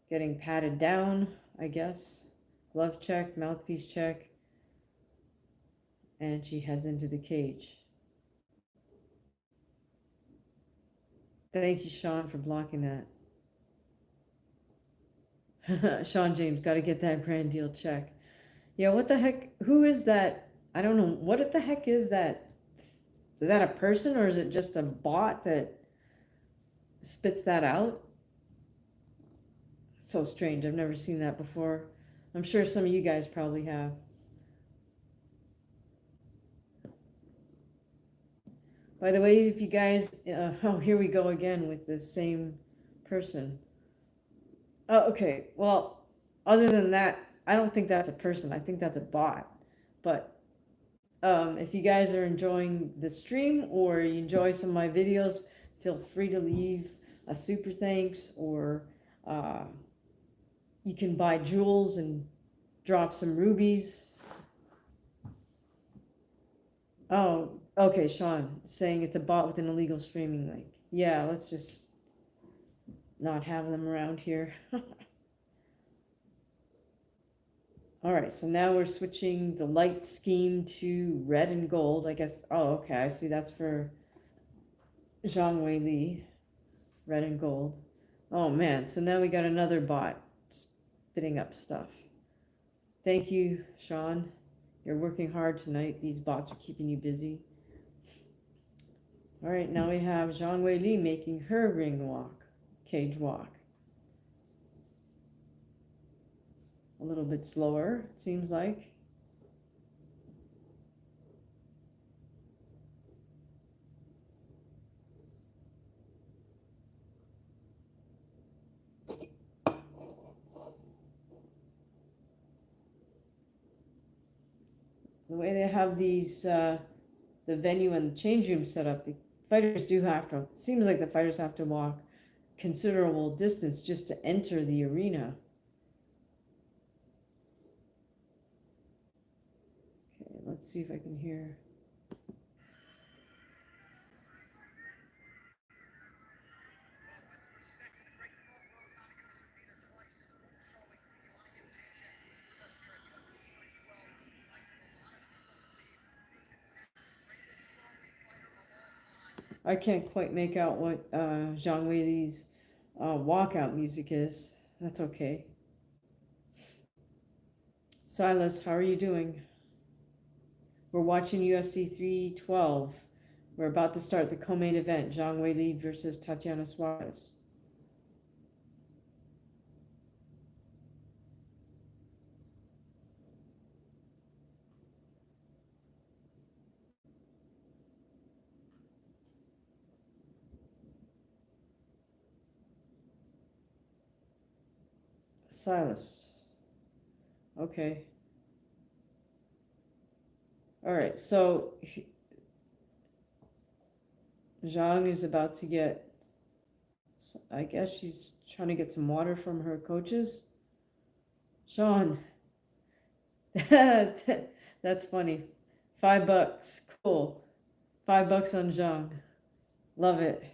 Getting patted down, I guess. Glove check, mouthpiece check. And she heads into the cage. Thank you, Sean, for blocking that. Sean James, got to get that brand deal check. Yeah, what the heck? Who is that? I don't know. What the heck is that? Is that a person or is it just a bot that spits that out? So strange. I've never seen that before. I'm sure some of you guys probably have. By the way, if you guys, oh, here we go again with this same person. Oh, okay. Well, other than that, I don't think that's a person. I think that's a bot. But if you guys are enjoying the stream or you enjoy some of my videos, feel free to leave a super thanks, or you can buy jewels and drop some rubies. Oh, okay, Sean saying it's a bot with an illegal streaming link. Yeah, let's just not have them around here. All right, so now we're switching the light scheme to red and gold. I guess, oh, okay, I see that's for Zhang Weili, red and gold. Oh man, so now we got another bot spitting up stuff. Thank you, Sean. You're working hard tonight. These bots are keeping you busy. All right, now we have Zhang Weili making her ring walk, cage walk. A little bit slower, it seems like. The way they have these, the venue and the change room set up, the fighters do have to, seems like the fighters have to walk considerable distance just to enter the arena. Okay, let's see if I can hear. I can't quite make out what Zhang Weili's walkout music is. That's okay. Silas, how are you doing? We're watching UFC 312. We're about to start the co-main event, Zhang Weili versus Tatiana Suarez. Silas. Okay. All right, so Zhang is about to get, I guess she's trying to get some water from her coaches. Sean, that's funny. $5, cool. $5 on Zhang. Love it.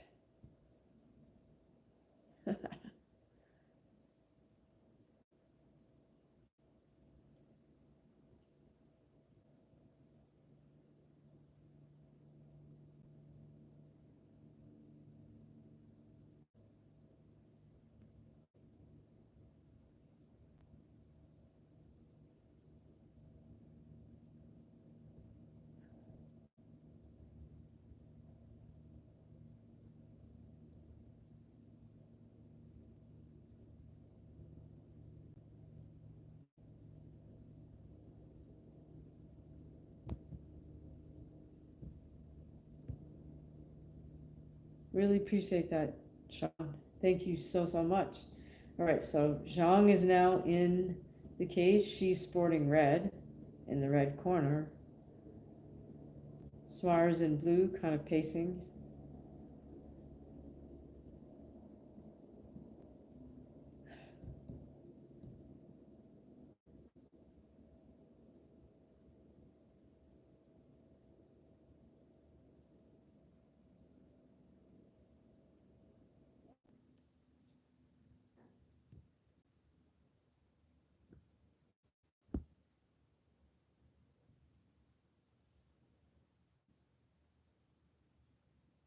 Really appreciate that, Sean. Thank you so, so much. All right, so Zhang is now in the cage. She's sporting red in the red corner. Suarez in blue, kind of pacing.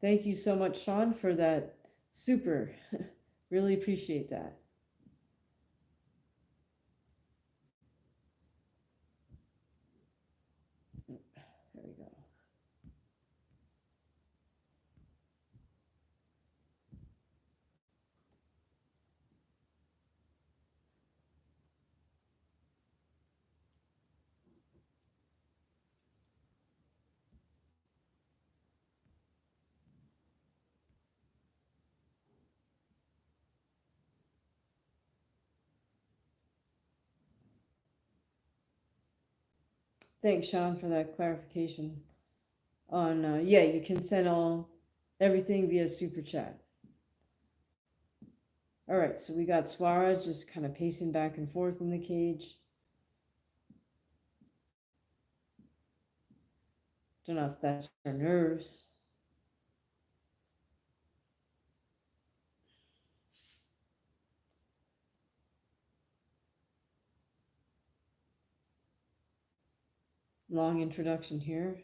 Thank you so much, Sean, for that. Super. Really appreciate that. There we go. Thanks, Sean, for that clarification. On yeah, you can send all everything via super chat. All right, so we got Suarez just kind of pacing back and forth in the cage. Don't know if that's her nerves. Long introduction here.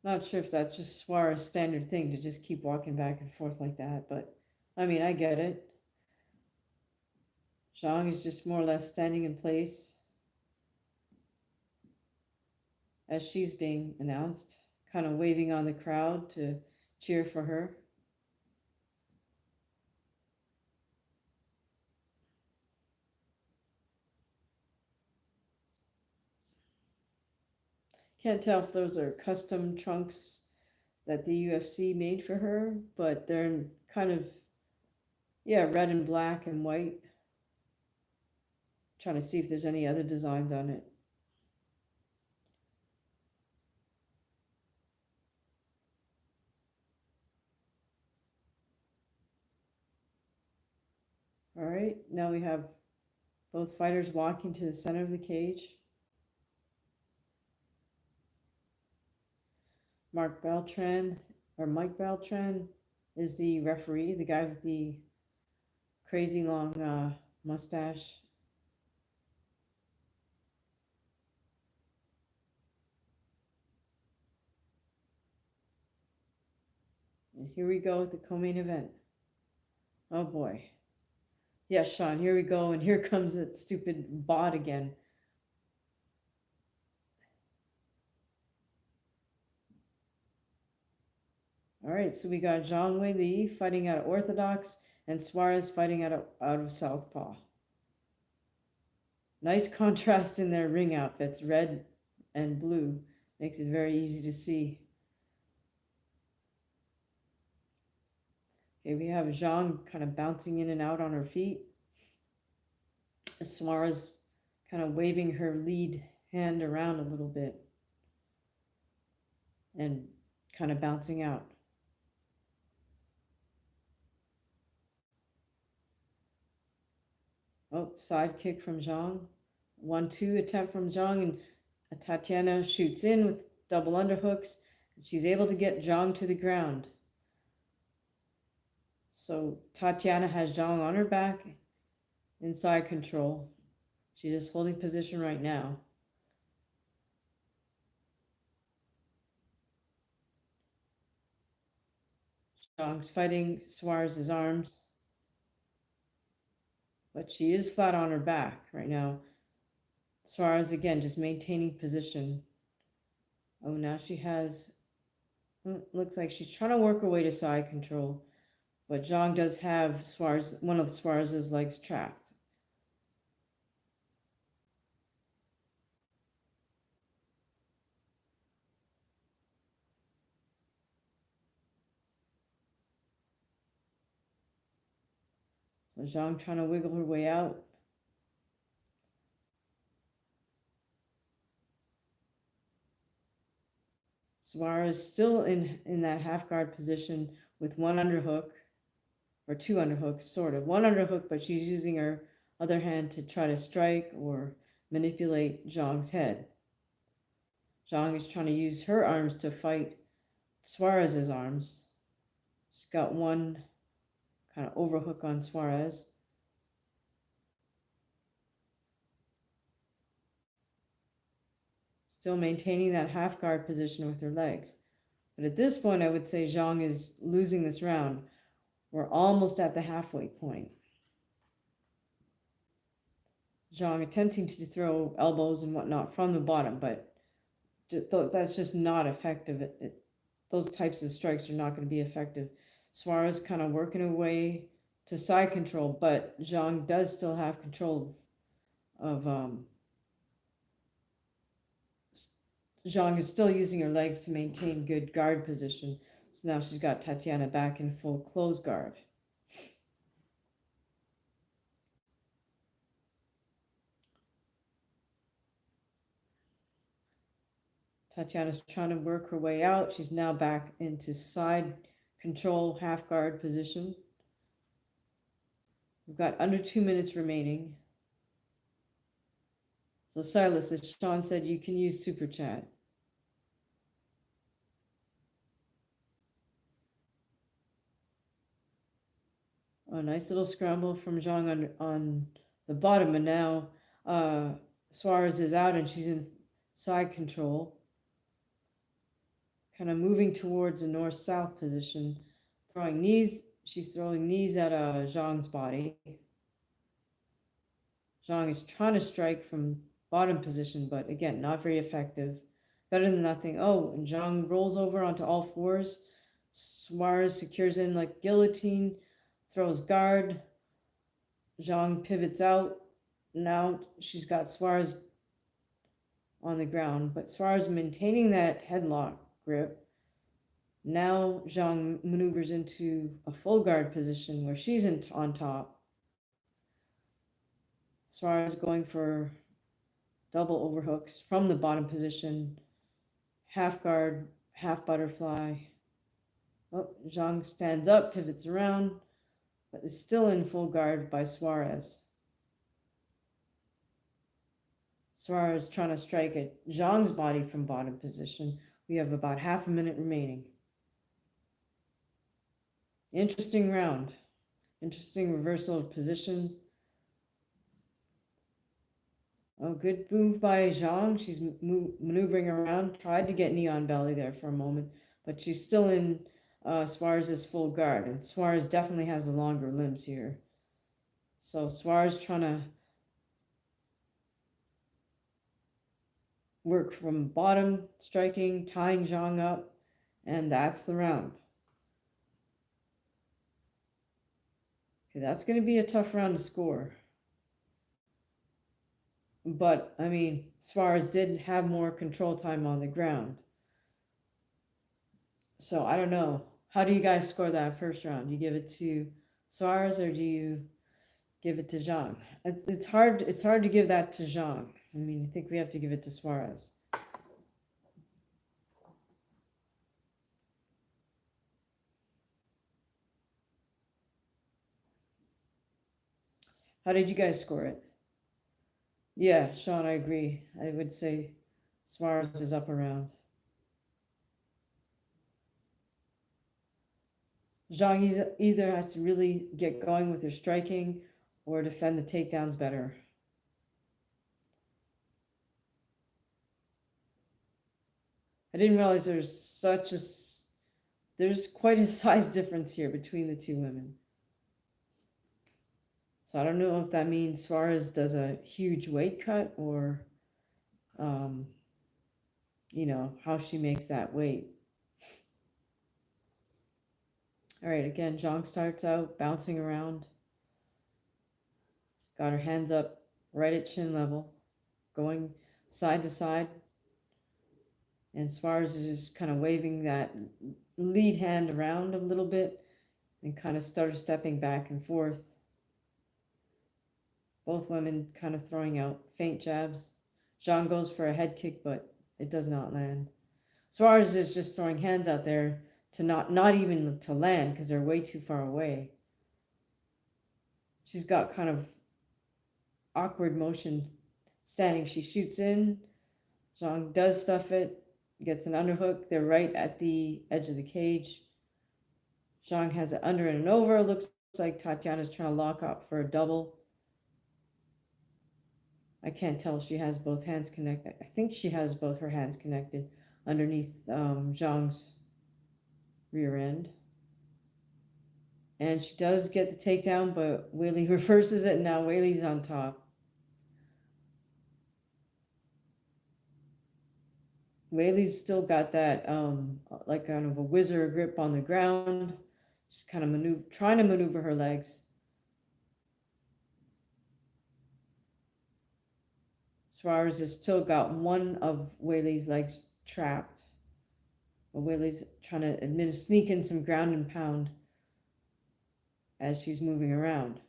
Not sure if that's just Suarez' standard thing to just keep walking back and forth like that, but I mean, I get it. Zhang is just more or less standing in place as she's being announced, kind of waving on the crowd to cheer for her. Can't tell if those are custom trunks that the UFC made for her, but they're kind of, yeah, red and black and white. Trying to see if there's any other designs on it. All right, now we have both fighters walking to the center of the cage. Mark Beltran, or Mike Beltran, is the referee, the guy with the crazy long mustache. And here we go with the co-main event. Oh boy. Yes, Sean, here we go, and here comes that stupid bot again. All right, so we got Zhang Weili fighting out of Orthodox and Suarez fighting out of Southpaw. Nice contrast in their ring outfits, red and blue. Makes it very easy to see. Okay, we have Zhang kind of bouncing in and out on her feet. Suarez kind of waving her lead hand around a little bit and kind of bouncing out. Oh, side kick from Zhang. 1-2 attempt from Zhang, and Tatiana shoots in with double underhooks. She's able to get Zhang to the ground. So Tatiana has Zhang on her back in side control. She's just holding position right now. Zhang's fighting Suarez's arms, but she is flat on her back right now. Suarez again just maintaining position. Oh, now she has, looks like she's trying to work her way to side control, but Zhang does have one of Suarez's legs trapped. Zhang trying to wiggle her way out. Suarez still in that half guard position with one underhook, or two underhooks, sort of. One underhook, but she's using her other hand to try to strike or manipulate Zhang's head. Zhang is trying to use her arms to fight Suarez's arms. She's got one kind of overhook on Suarez. Still maintaining that half guard position with her legs. But at this point, I would say Zhang is losing this round. We're almost at the halfway point. Zhang attempting to throw elbows and whatnot from the bottom, but that's just not effective. Those types of strikes are not going to be effective. Suarez kind of working away to side control, but Zhang does still have control of. Zhang is still using her legs to maintain good guard position. So now she's got Tatiana back in full close guard. Tatiana's trying to work her way out. She's now back into side control half guard position. We've got under 2 minutes remaining. So Silas, as Sean said, you can use Super Chat. A nice little scramble from Zhang on the bottom, and now Suarez is out and she's in side control. Kind of moving towards the north-south position, throwing knees. She's throwing knees at Zhang's body. Zhang is trying to strike from bottom position, but again, not very effective. Better than nothing. Oh, and Zhang rolls over onto all fours. Suarez secures in like guillotine, throws guard. Zhang pivots out. Now she's got Suarez on the ground, but Suarez maintaining that headlock grip. Now Zhang maneuvers into a full guard position where she's on top. Suarez going for double overhooks from the bottom position. Half guard, half butterfly. Oh, Zhang stands up, pivots around, but is still in full guard by Suarez. Suarez trying to strike at Zhang's body from bottom position. We have about half a minute remaining. Interesting round. Interesting reversal of positions. Oh, good move by Zhang. She's maneuvering around. Tried to get knee on belly there for a moment, but she's still in Suarez's full guard. And Suarez definitely has the longer limbs here. So Suarez trying to work from bottom, striking, tying Zhang up, and that's the round. Okay, that's going to be a tough round to score. But, I mean, Suarez did have more control time on the ground. So, I don't know. How do you guys score that first round? Do you give it to Suarez or do you give it to Zhang? It's hard to give that to Zhang. I mean, I think we have to give it to Suarez. How did you guys score it? Yeah, Sean, I agree. I would say Suarez is up around. Zhang either has to really get going with her striking or defend the takedowns better. I didn't realize there's quite a size difference here between the two women. So I don't know if that means Suarez does a huge weight cut or, how she makes that weight. All right, again, Zhang starts out bouncing around. Got her hands up right at chin level, going side to side. And Suarez is just kind of waving that lead hand around a little bit and kind of stutter stepping back and forth. Both women kind of throwing out faint jabs. Zhang goes for a head kick, but it does not land. Suarez is just throwing hands out there to not even to land because they're way too far away. She's got kind of awkward motion standing. She shoots in. Zhang does stuff it, gets an underhook. They're right at the edge of the cage. Zhang has it under and over. Looks like Tatiana's trying to lock up for a double. I can't tell if she has both hands connected. I think she has both her hands connected underneath Zhang's rear end. And she does get the takedown, but Weili reverses it, and now Weili's on top. Weili's still got that like kind of a whizzer grip on the ground. She's kind of trying to maneuver her legs. Suarez has still got one of Weili's legs trapped. But Weili's trying to sneak in some ground and pound as she's moving around.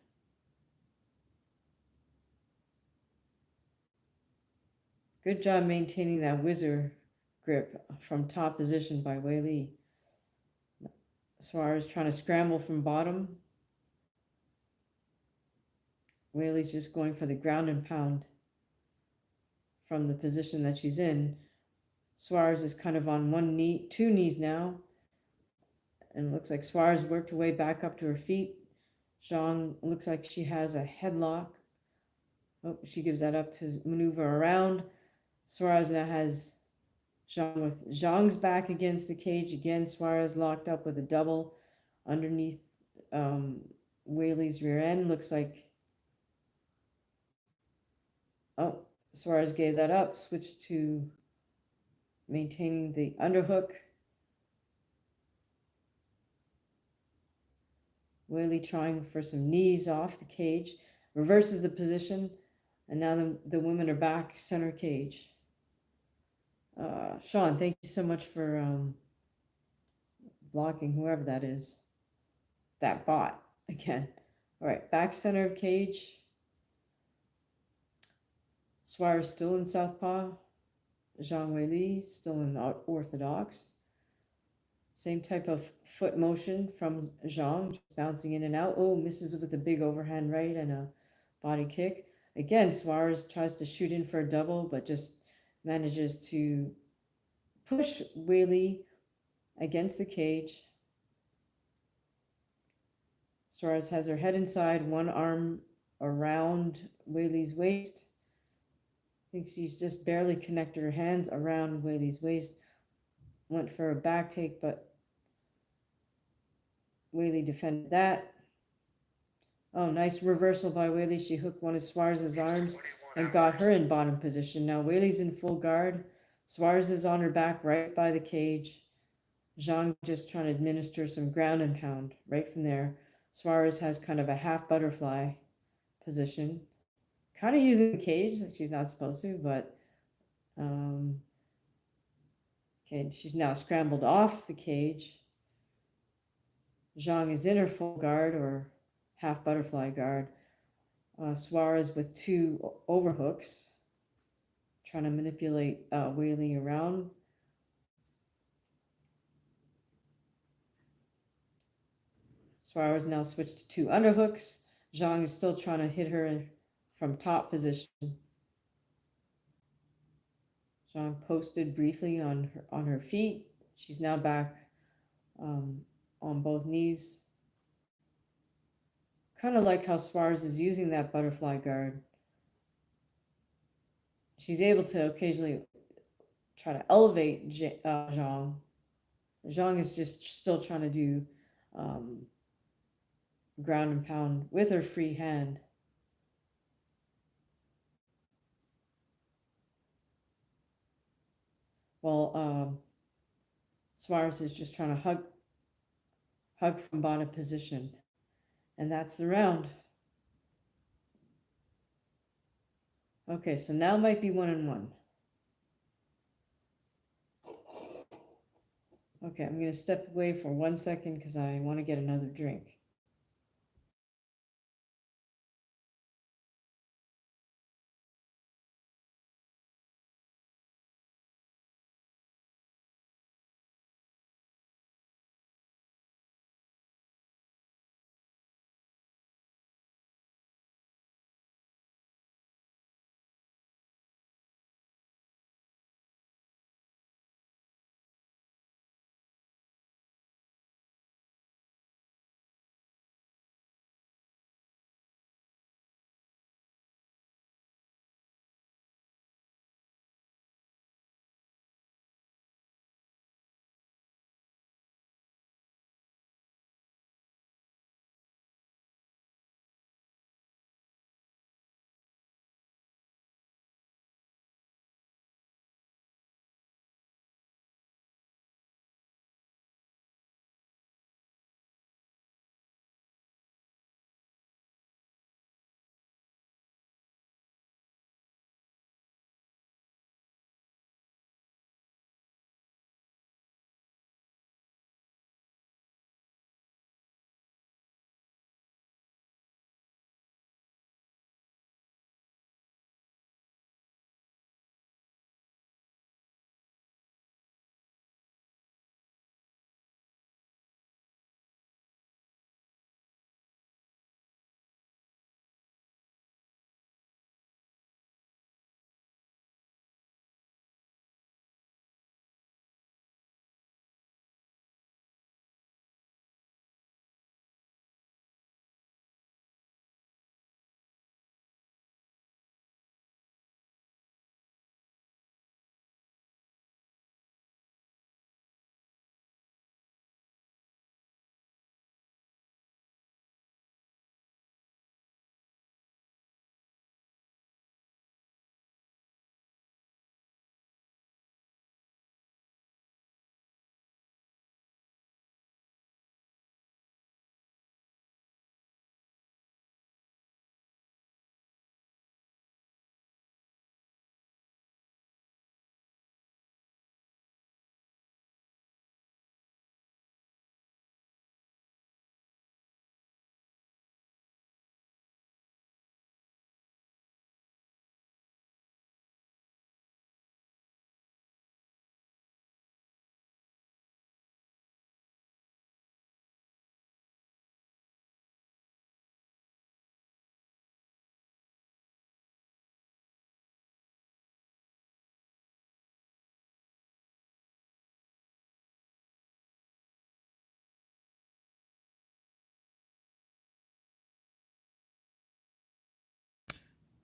Good job maintaining that whizzer grip from top position by Weili. Suarez trying to scramble from bottom. Weili's just going for the ground and pound from the position that she's in. Suarez is kind of on one knee, two knees now. And it looks like Suarez worked her way back up to her feet. Zhang looks like she has a headlock. Oh, she gives that up to maneuver around. Suarez now has Zhang with Zhang's back against the cage again. Suarez locked up with a double underneath Weili's rear end. Looks like, oh, Suarez gave that up, switched to maintaining the underhook. Weili trying for some knees off the cage, reverses the position, and now the women are back center cage. Sean, thank you so much for blocking whoever that is. That bot again. All right, back center of cage. Suarez still in southpaw. Zhang Weili still in orthodox. Same type of foot motion from Zhang, just bouncing in and out. Oh, misses with a big overhand right and a body kick. Again, Suarez tries to shoot in for a double, but just manages to push Weili against the cage. Suarez has her head inside, one arm around Weili's waist. I think she's just barely connected her hands around Weili's waist. Went for a back take, but Weili defended that. Oh, nice reversal by Weili. She hooked one of Suarez's arms and got her in bottom position. Now Weili's in full guard. Suarez is on her back right by the cage. Zhang just trying to administer some ground and pound right from there. Suarez has kind of a half butterfly position. Kind of using the cage like she's not supposed to, but okay, she's now scrambled off the cage. Zhang is in her full guard or half butterfly guard. Suarez with two overhooks, trying to manipulate Weili around. Suarez now switched to two underhooks. Zhang is still trying to hit her from top position. Zhang posted briefly on her feet. She's now back on both knees. Kind of like how Suarez is using that butterfly guard. She's able to occasionally try to elevate Zhang. Zhang is just still trying to do ground and pound with her free hand. While Suarez is just trying to hug from bottom position. And that's the round. Okay, so now might be 1-1. Okay, I'm going to step away for 1 second because I want to get another drink.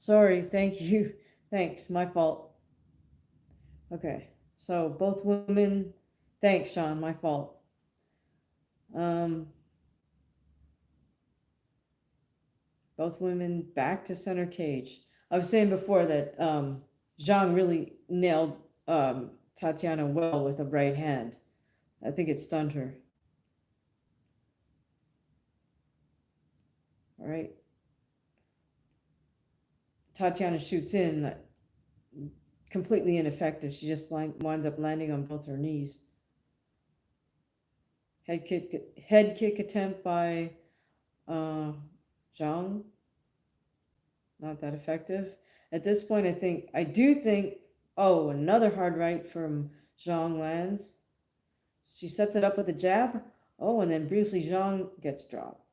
Sorry, thank you. Thanks, my fault. Okay, so both women. Thanks, Sean, my fault. Um, both women back to center cage. I was saying before that Zhang really nailed Tatiana well with a right hand. I think it stunned her. All right, Tatiana shoots in, completely ineffective. She just winds up landing on both her knees. Head kick attempt by uh, Zhang, not that effective. At this point, I do think. Oh, another hard right from Zhang lands. She sets it up with a jab. Oh, and then briefly Zhang gets dropped.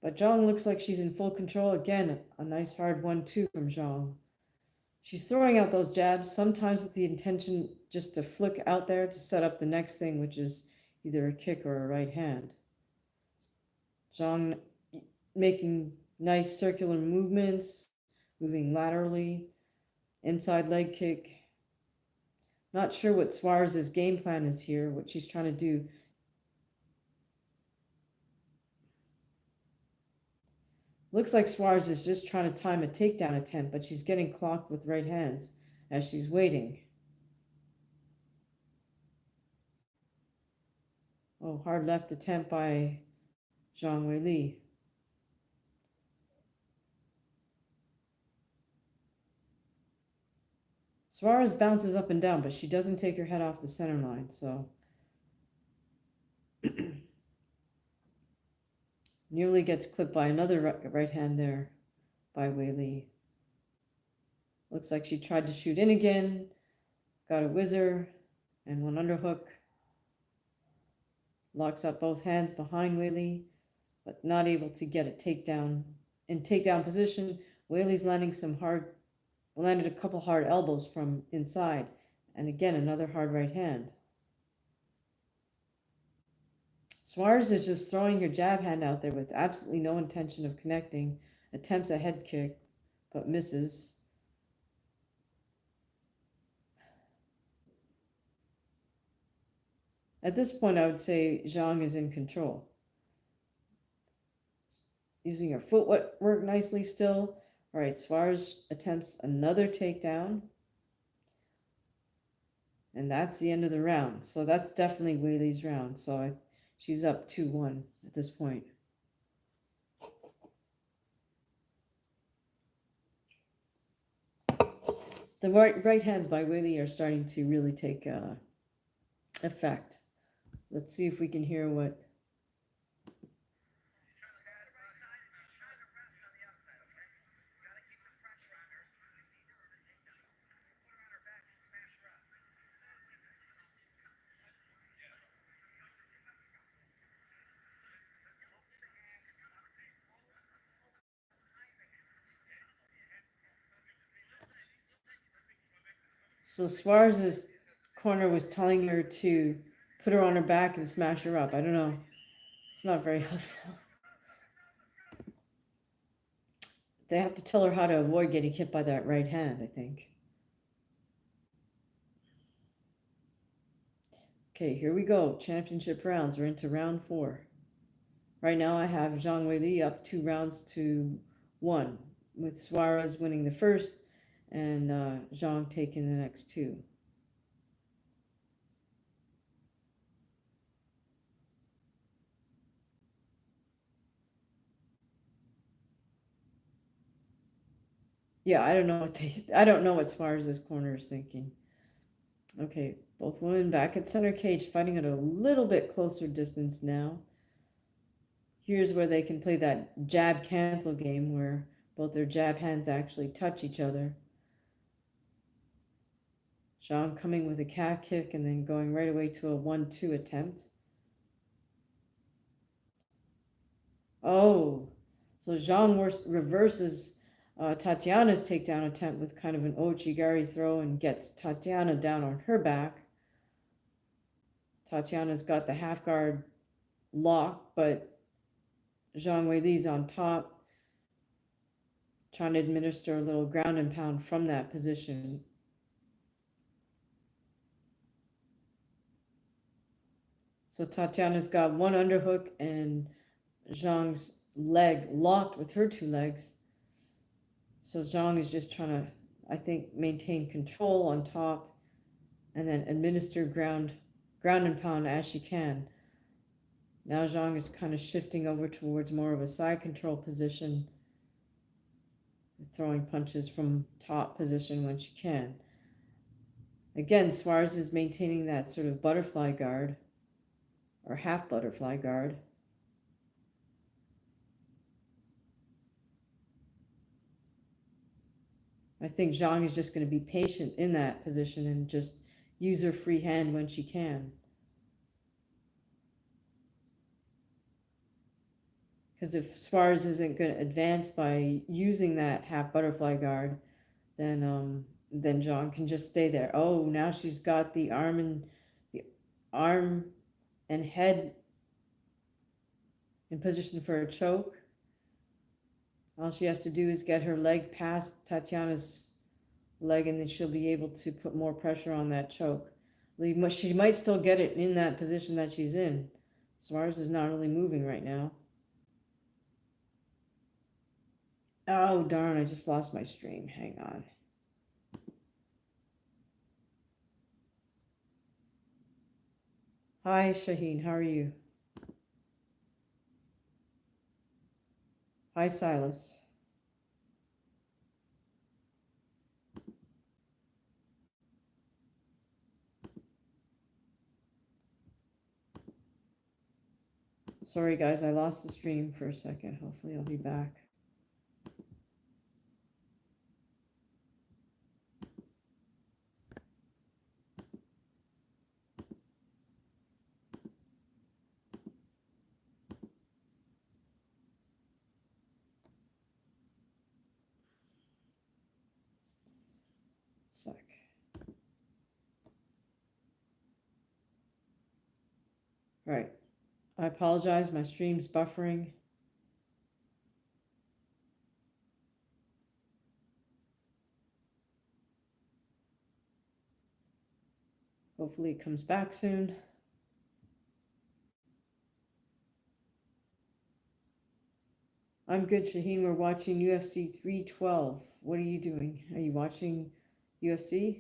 But Zhang looks like she's in full control again. A nice hard 1-2 from Zhang. She's throwing out those jabs, sometimes with the intention just to flick out there to set up the next thing, which is either a kick or a right hand. Zhang making nice circular movements, moving laterally, inside leg kick. Not sure what Suarez's game plan is here, what she's trying to do. Looks like Suarez is just trying to time a takedown attempt, but she's getting clocked with right hands as she's waiting. Oh, hard left attempt by Zhang Weili. Suarez bounces up and down, but she doesn't take her head off the center line, so nearly gets clipped by another right hand there by Weili. Looks like she tried to shoot in again, got a whizzer and one underhook. Locks up both hands behind Weili, but not able to get a takedown. In takedown position, Weili's landed a couple hard elbows from inside, and again another hard right hand. Suarez is just throwing her jab hand out there with absolutely no intention of connecting, attempts a head kick, but misses. At this point, I would say Zhang is in control. Using her footwork nicely still. All right, Suarez attempts another takedown. And that's the end of the round. So that's definitely Weili's round. So she's up 2-1 at this point. The right hands by Weili are starting to really take effect. Let's see if we can hear what. So Suarez's corner was telling her to put her on her back and smash her up. I don't know. It's not very helpful. They have to tell her how to avoid getting hit by that right hand, I think. Okay, here we go. Championship rounds. We're into round 4. Right now I have Zhang Weili up 2-1, with Suarez winning the first and Zhang taking the next 2. Yeah, I don't know what Suarez's corner is thinking. Okay, both women back at center cage, fighting at a little bit closer distance now. Here's where they can play that jab cancel game where both their jab hands actually touch each other. Zhang coming with a calf kick and then going right away to a 1-2 attempt. Oh, so Zhang reverses Tatiana's takedown attempt with kind of an Ochigari throw and gets Tatiana down on her back. Tatiana's got the half guard lock, but Zhang Weili's on top, trying to administer a little ground and pound from that position. So Tatiana's got one underhook and Zhang's leg locked with her two legs. So Zhang is just trying to, I think, maintain control on top and then administer ground and pound as she can. Now Zhang is kind of shifting over towards more of a side control position, throwing punches from top position when she can. Again, Suarez is maintaining that sort of butterfly guard or half butterfly guard. I think Zhang is just going to be patient in that position and just use her free hand when she can. Because if Suarez isn't going to advance by using that half butterfly guard, then Zhang can just stay there. Oh, now she's got the arm and head in position for a choke. All she has to do is get her leg past Tatiana's leg, and then she'll be able to put more pressure on that choke. She might still get it in that position that she's in. Suarez is not really moving right now. Oh, darn, I just lost my stream. Hang on. Hi, Shaheen. How are you? Hi, Silas. Sorry, guys, I lost the stream for a second. Hopefully, I'll be back. Sec. Right. I apologize. My stream's buffering. Hopefully, it comes back soon. I'm good, Shaheen. We're watching UFC 312. What are you doing? Are you watching UFC?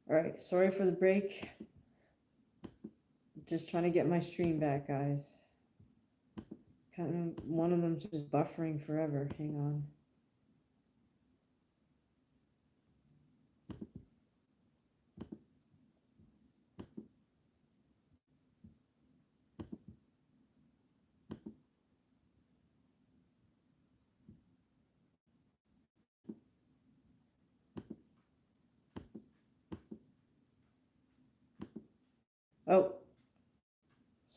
All right, sorry for the break. Just trying to get my stream back, guys. Kind of, one of them's just buffering forever. Hang on. Oh,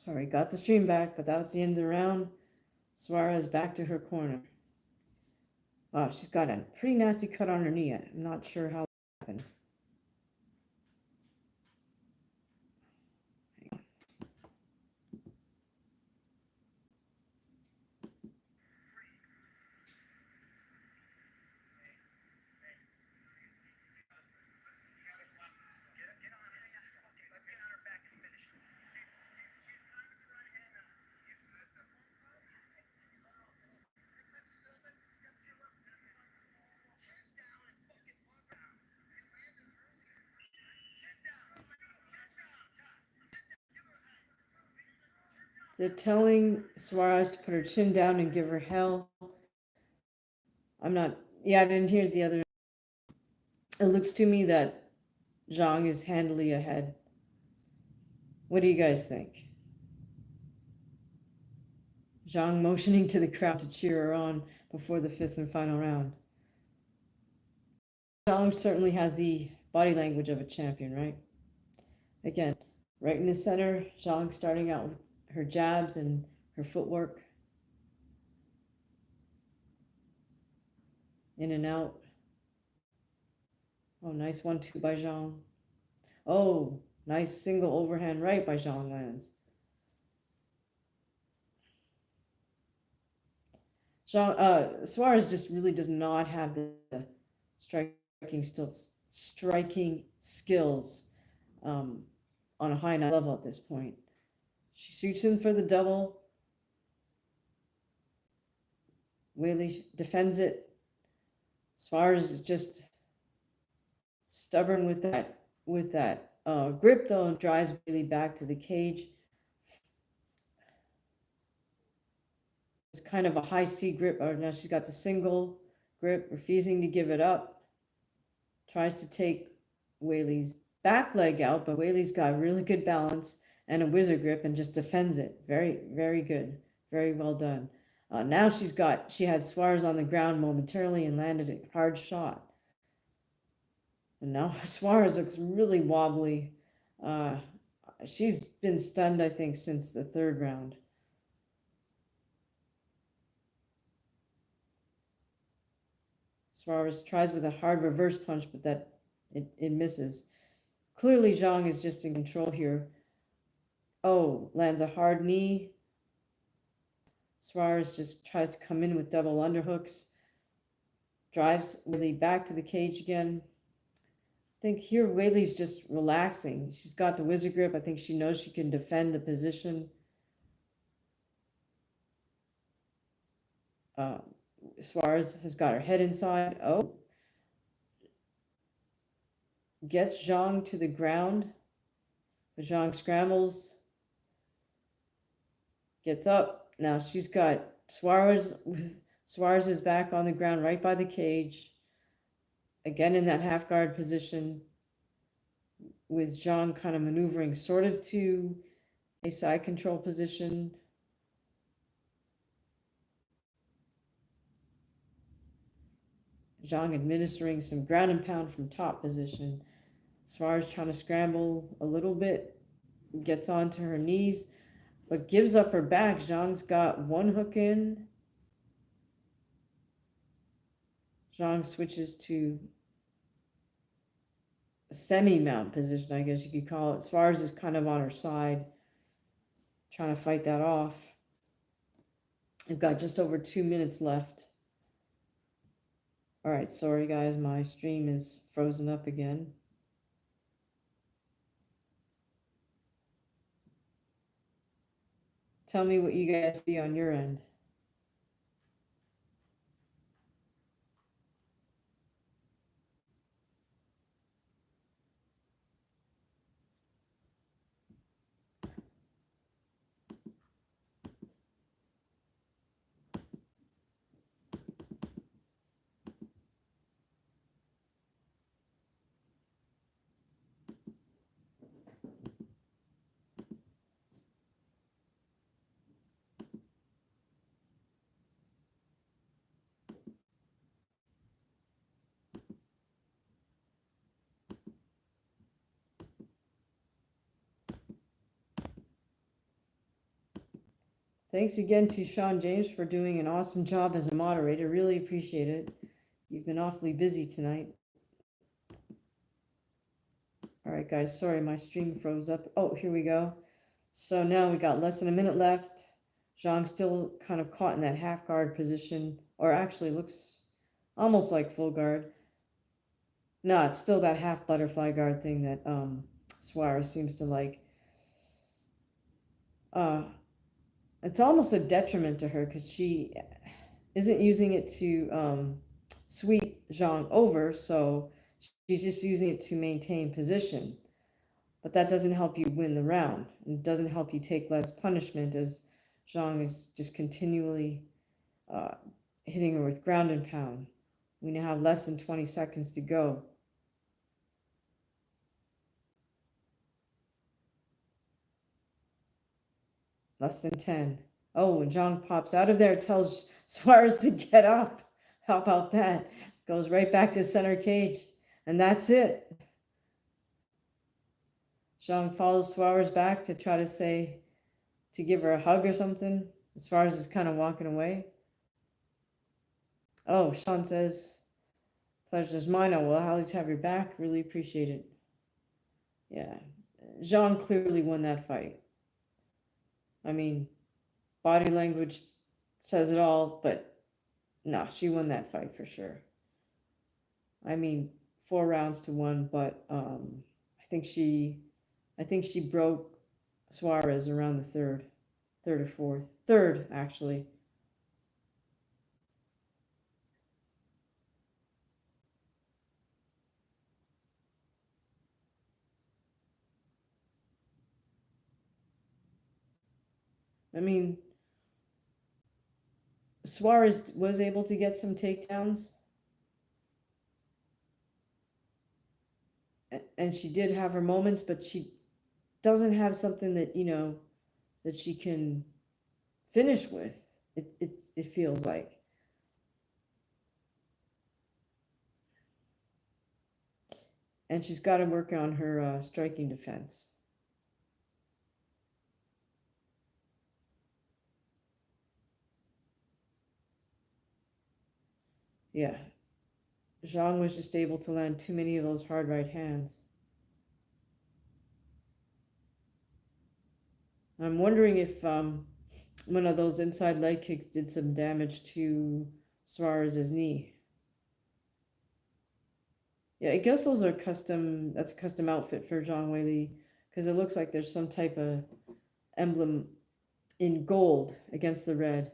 sorry, got the stream back, but that was the end of the round. Suarez back to her corner. Oh, she's got a pretty nasty cut on her knee. I'm not sure how that happened. They're telling Suarez to put her chin down and give her hell. I'm not, Yeah, I didn't hear the other. It looks to me that Zhang is handily ahead. What do you guys think? Zhang motioning to the crowd to cheer her on before the fifth and final round. Zhang certainly has the body language of a champion, right? Again, right in the center, Zhang starting out with her jabs and her footwork. In and out. Oh, nice 1-2 by Zhang. Oh, nice single overhand right by Zhang lands. Suarez just really does not have the striking skills um, on a high enough level at this point. She shoots in for the double. Weili defends it. Suarez is just stubborn with that grip though, and drives Weili back to the cage. It's kind of a high C grip. Or now she's got the single grip, refusing to give it up. Tries to take Weili's back leg out, but Weili's got really good balance and a wizard grip and just defends it. Very, very good. Very well done. Now she had Suarez on the ground momentarily and landed a hard shot. And now Suarez looks really wobbly. Uh, she's been stunned, I think, since the third round. Suarez tries with a hard reverse punch, but it misses. Clearly, Zhang is just in control here. Oh, lands a hard knee. Suarez just tries to come in with double underhooks. Drives Weili back to the cage again. I think here Weili's just relaxing. She's got the wizard grip. I think she knows she can defend the position. Uh, Suarez has got her head inside. Oh, gets Zhang to the ground. But Zhang scrambles. Gets up. Now she's got Suarez is back on the ground right by the cage. Again in that half guard position, with Zhang kind of maneuvering sort of to a side control position. Zhang administering some ground and pound from top position. Suarez trying to scramble a little bit, gets onto her knees, but gives up her back. Zhang's got one hook in. Zhang switches to a semi-mount position, I guess you could call it. Suarez is kind of on her side, trying to fight that off. We've got just over 2 minutes left. All right, sorry guys, my stream is frozen up again. Tell me what you guys see on your end. Thanks again to Sean James for doing an awesome job as a moderator. Really appreciate it. You've been awfully busy tonight. All right, guys, sorry, my stream froze up. Oh, here we go. So now we got less than a minute left. Zhang still kind of caught in that half guard position, or actually looks almost like full guard. No, it's still that half butterfly guard thing that Suarez seems to like. It's almost a detriment to her because she isn't using it to sweep Zhang over, so she's just using it to maintain position. But that doesn't help you win the round. It doesn't help you take less punishment, as Zhang is just continually hitting her with ground and pound. We now have less than 20 seconds to go. Less than 10. Oh, and Zhang pops out of there, tells Suarez to get up. How about that? Goes right back to center cage. And that's it. Zhang follows Suarez back to try to give her a hug or something. Suarez is kind of walking away. Oh, Sean says, pleasure's mine. I will always have your back. Really appreciate it. Yeah. Zhang clearly won that fight. I mean, body language says it all, but no, she won that fight for sure. I mean, 4 rounds to 1, but I think she broke Suarez around the third or fourth, third actually. I mean, Suarez was able to get some takedowns, and she did have her moments, but she doesn't have something that that she can finish with. It feels like. And she's got to work on her striking defense. Yeah, Zhang was just able to land too many of those hard right hands. I'm wondering if one of those inside leg kicks did some damage to Suarez's knee. Yeah, I guess those are custom. That's a custom outfit for Zhang Weili because it looks like there's some type of emblem in gold against the red.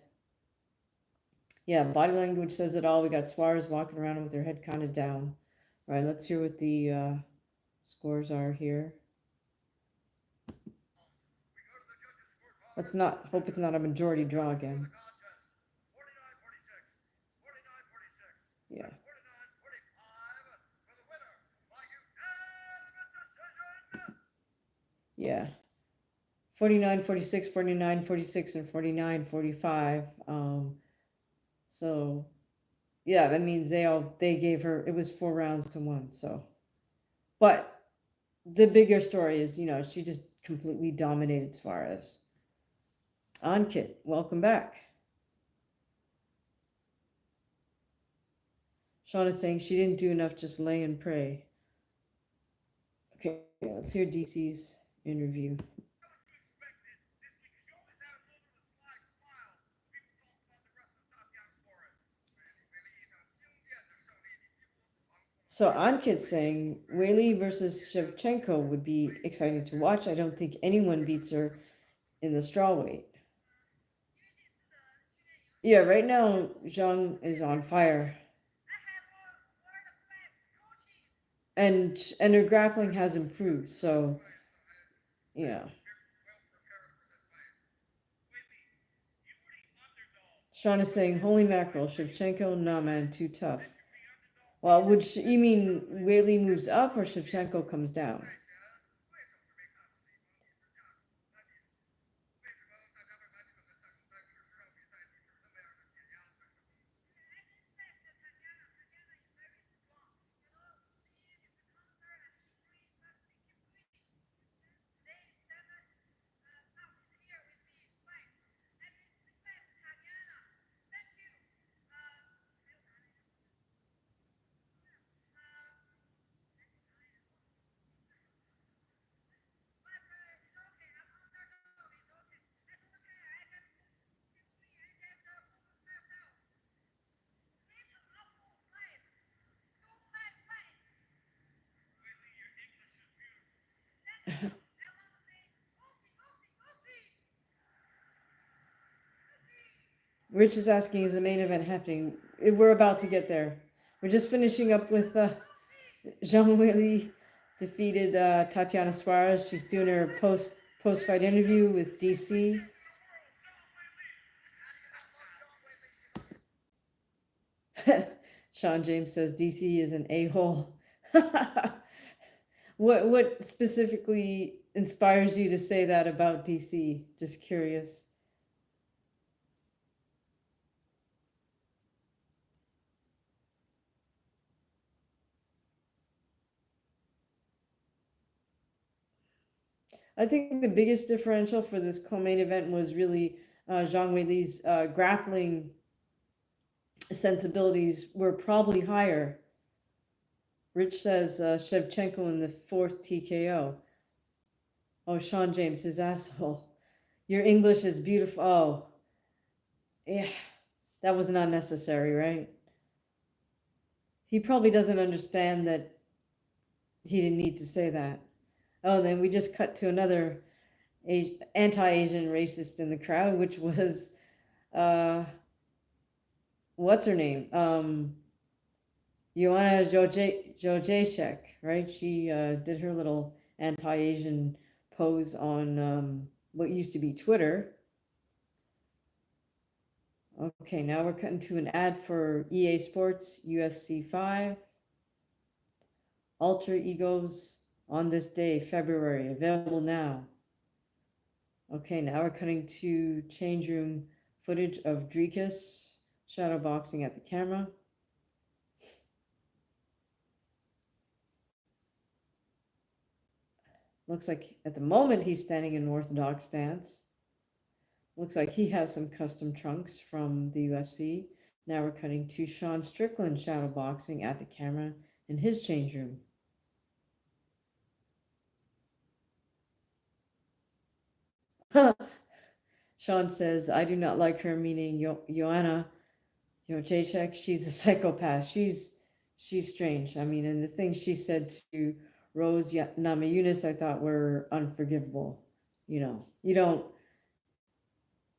Yeah, body language says it all. We got Suarez walking around with her head kind of down. All right, let's hear what the scores are here. Let's not hope it's not a majority draw again. Yeah. Yeah. 49-46, 49-46, and 49-45. So yeah, that means they gave her, it was 4 rounds to 1. So, but the bigger story is, she just completely dominated Suarez. Ankit, welcome back. Sean is saying she didn't do enough, just lay and pray. Okay, let's hear DC's interview. So Ankit's saying Weili versus Shevchenko would be exciting to watch. I don't think anyone beats her in the strawweight. Yeah, right now Zhang is on fire. And her grappling has improved, so yeah. Sean is saying, holy mackerel, Shevchenko, nah man, too tough. Well, you mean Weili moves up or Shevchenko comes down? Rich is asking, is the main event happening? We're about to get there. We're just finishing up with Zhang Weili defeated Tatiana Suarez. She's doing her post fight interview with DC. Sean James says DC is an a-hole. What specifically inspires you to say that about DC? Just curious. I think the biggest differential for this co-main event was really Zhang Weili's grappling sensibilities were probably higher. Rich says Shevchenko in the fourth TKO. Oh, Sean James, his asshole. Your English is beautiful. Oh, yeah, that was not necessary, right? He probably doesn't understand that he didn't need to say that. Oh, then we just cut to another anti-Asian racist in the crowd, which was, uh, what's her name? Joanna Jojacek, right? She did her little anti-Asian pose on what used to be Twitter. Okay, now we're cutting to an ad for EA Sports UFC 5. Alter Egos on this day, February, available now. Okay, now we're cutting to change room footage of Dricus shadowboxing at the camera. Looks like at the moment he's standing in an orthodox stance. Looks like he has some custom trunks from the UFC. Now we're cutting to Sean Strickland shadowboxing at the camera in his change room. Sean says, I do not like her, meaning Joanna Jacek. She's a psychopath. She's strange. I mean, and the things she said to Rose Namajunas I thought were unforgivable. You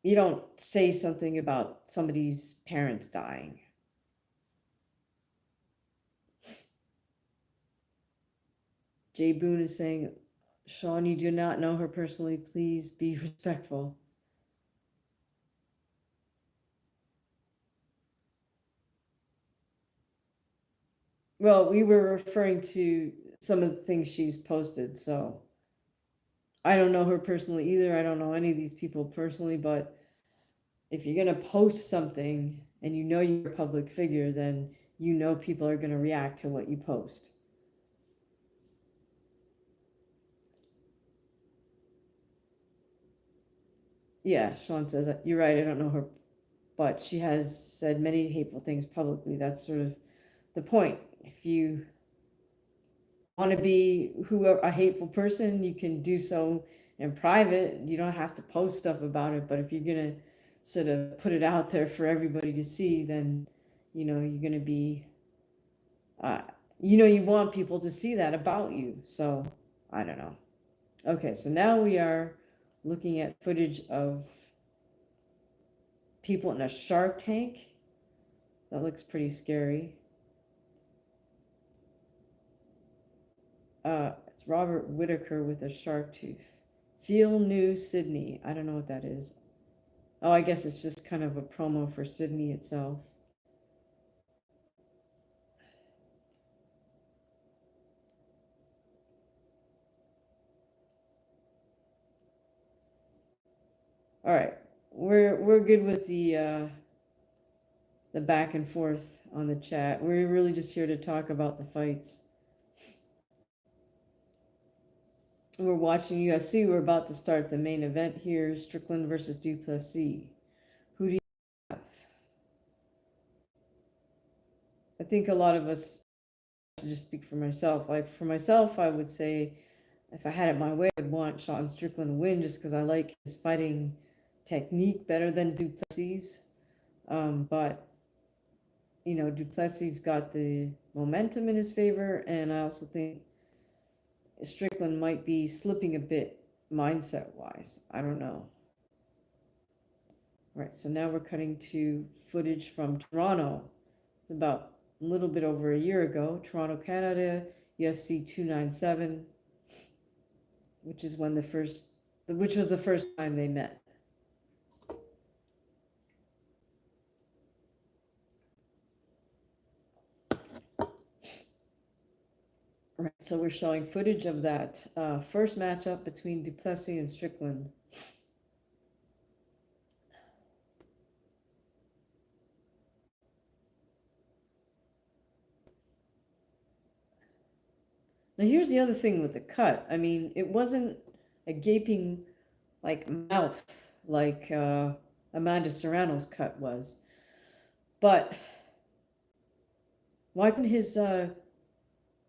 don't say something about somebody's parents dying. Jay Boone is saying, Sean, you do not know her personally. Please be respectful. Well, we were referring to some of the things she's posted, so I don't know her personally either. I don't know any of these people personally, but if you're going to post something and you know you're a public figure, then you know people are going to react to what you post. Yeah, Sean says, you're right, I don't know her, but she has said many hateful things publicly. That's sort of the point. If you want to be a hateful person, you can do so in private. You don't have to post stuff about it, but if you're going to sort of put it out there for everybody to see, then you're going to be uh, you want people to see that about you. So I don't know. Okay, so now we are looking at footage of people in a shark tank. That looks pretty scary. It's Robert Whitaker with a shark tooth. Feel New Sydney. I don't know what that is. Oh, I guess it's just kind of a promo for Sydney itself. All right, we're good with the back and forth on the chat. We're really just here to talk about the fights. We're watching UFC. We're about to start the main event here, Strickland versus duPlessis. Who do you have? I think a lot of us, to just speak for myself, like for myself, I would say if I had it my way, I'd want Sean Strickland to win just because I like his fighting technique better than duPlessis. But duPlessis got the momentum in his favor, and I also think Strickland might be slipping a bit mindset-wise. I don't know. All right, so now we're cutting to footage from Toronto. It's about a little bit over a year ago, Toronto, Canada, UFC 297, which was the first time they met. Right, so we're showing footage of that first matchup between duPlessis and Strickland. Now here's the other thing with the cut. I mean, it wasn't a gaping like mouth like Amanda Serrano's cut was, but why couldn't his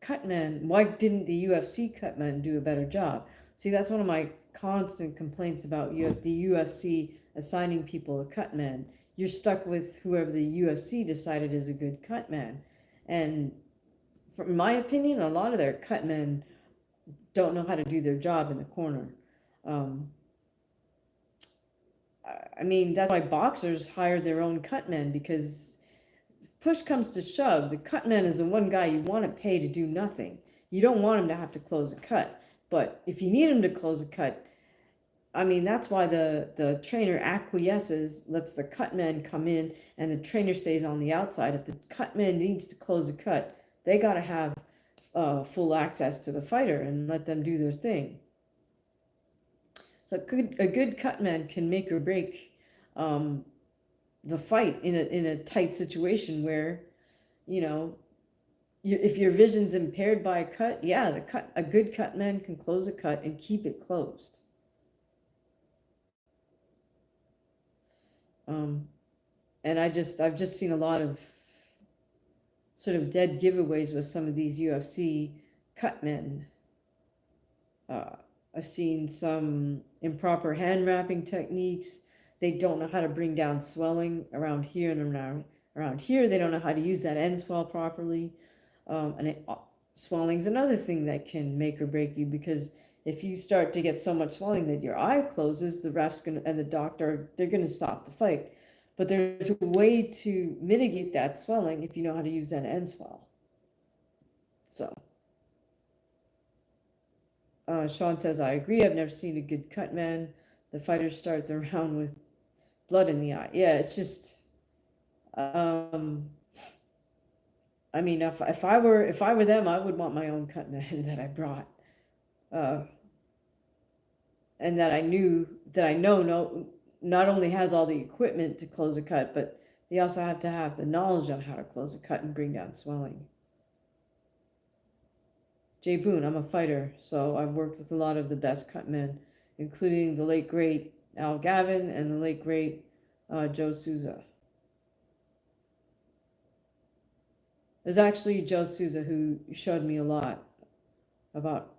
cutman? Why didn't the UFC cutman do a better job? See, that's one of my constant complaints about the UFC assigning people a cutman. You're stuck with whoever the UFC decided is a good cutman, and from my opinion, a lot of their cutmen don't know how to do their job in the corner. Um, I mean, that's why boxers hire their own cutmen, because push comes to shove, the cutman is the one guy you want to pay to do nothing. You don't want him to have to close a cut. But if you need him to close a cut, I mean, that's why the trainer acquiesces, lets the cutman come in, and the trainer stays on the outside. If the cutman needs to close a cut, they got to have full access to the fighter and let them do their thing. So a good cutman can make or break the fight in a tight situation where, you know, if your vision's impaired by a cut, yeah, a good cutman can close a cut and keep it closed. And I've just seen a lot of sort of dead giveaways with some of these UFC cutmen. Uh, I've seen some improper hand wrapping techniques. They don't know how to bring down swelling around here and around here. They don't know how to use that end swell properly. Swelling's another thing that can make or break you, because if you start to get so much swelling that your eye closes, the ref's gonna and the doctor, they're gonna stop the fight. But there's a way to mitigate that swelling if you know how to use that end swell. So, Sean says, I agree. I've never seen a good cut man. The fighters start the round with blood in the eye. Yeah, it's just, I mean, if I were them, I would want my own cut man that I brought, uh, and that I know not only has all the equipment to close a cut, but they also have to have the knowledge on how to close a cut and bring down swelling. Jay Boone, I'm a fighter, so I've worked with a lot of the best cut men, including the late great Al Gavin and the late great Joe Souza. It was actually Joe Souza who showed me a lot about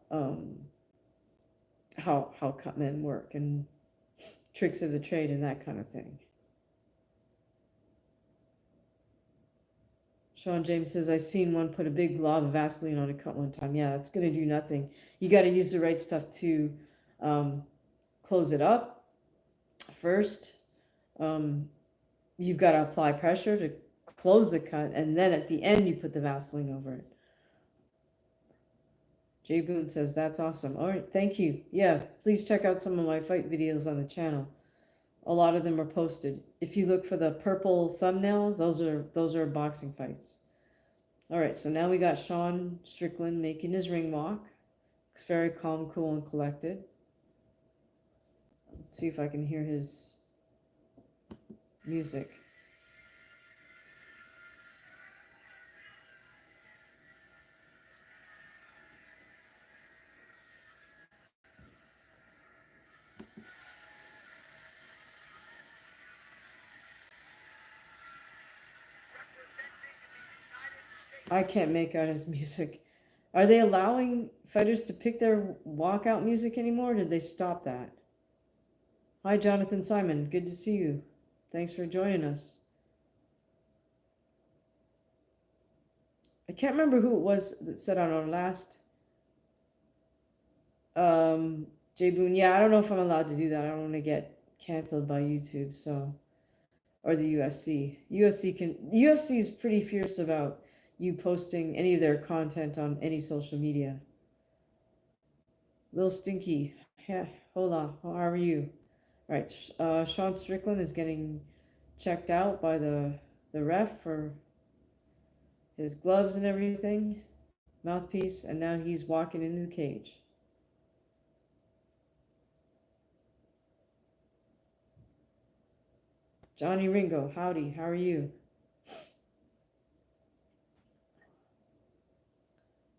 how cut men work and tricks of the trade and that kind of thing. Sean James says, I've seen one put a big glob of Vaseline on a cut one time. Yeah, that's going to do nothing. You got to use the right stuff to close it up first. You've got to apply pressure to close the cut, and then at the end you put the Vaseline over it. Jay Boone says, that's awesome. All right, thank you. Yeah, please check out some of my fight videos on the channel. A lot of them are posted. If you look for the purple thumbnail, those are boxing fights. All right, so now we got Sean Strickland making his ring walk. It's very calm, cool, and collected. Let's see if I can hear his music. I can't make out his music. Are they allowing fighters to pick their walkout music anymore? Or did they stop that? Hi, Jonathan Simon. Good to see you. Thanks for joining us. I can't remember who it was that said on our last Jay Boone. Yeah, I don't know if I'm allowed to do that. I don't want to get canceled by YouTube, so, or the UFC. UFC is pretty fierce about you posting any of their content on any social media. Little Stinky. Yeah, hold on. How are you? All right, Sean Strickland is getting checked out by the ref for his gloves and everything. mouthpiece, and now he's walking into the cage. Johnny Ringo, howdy, how are you?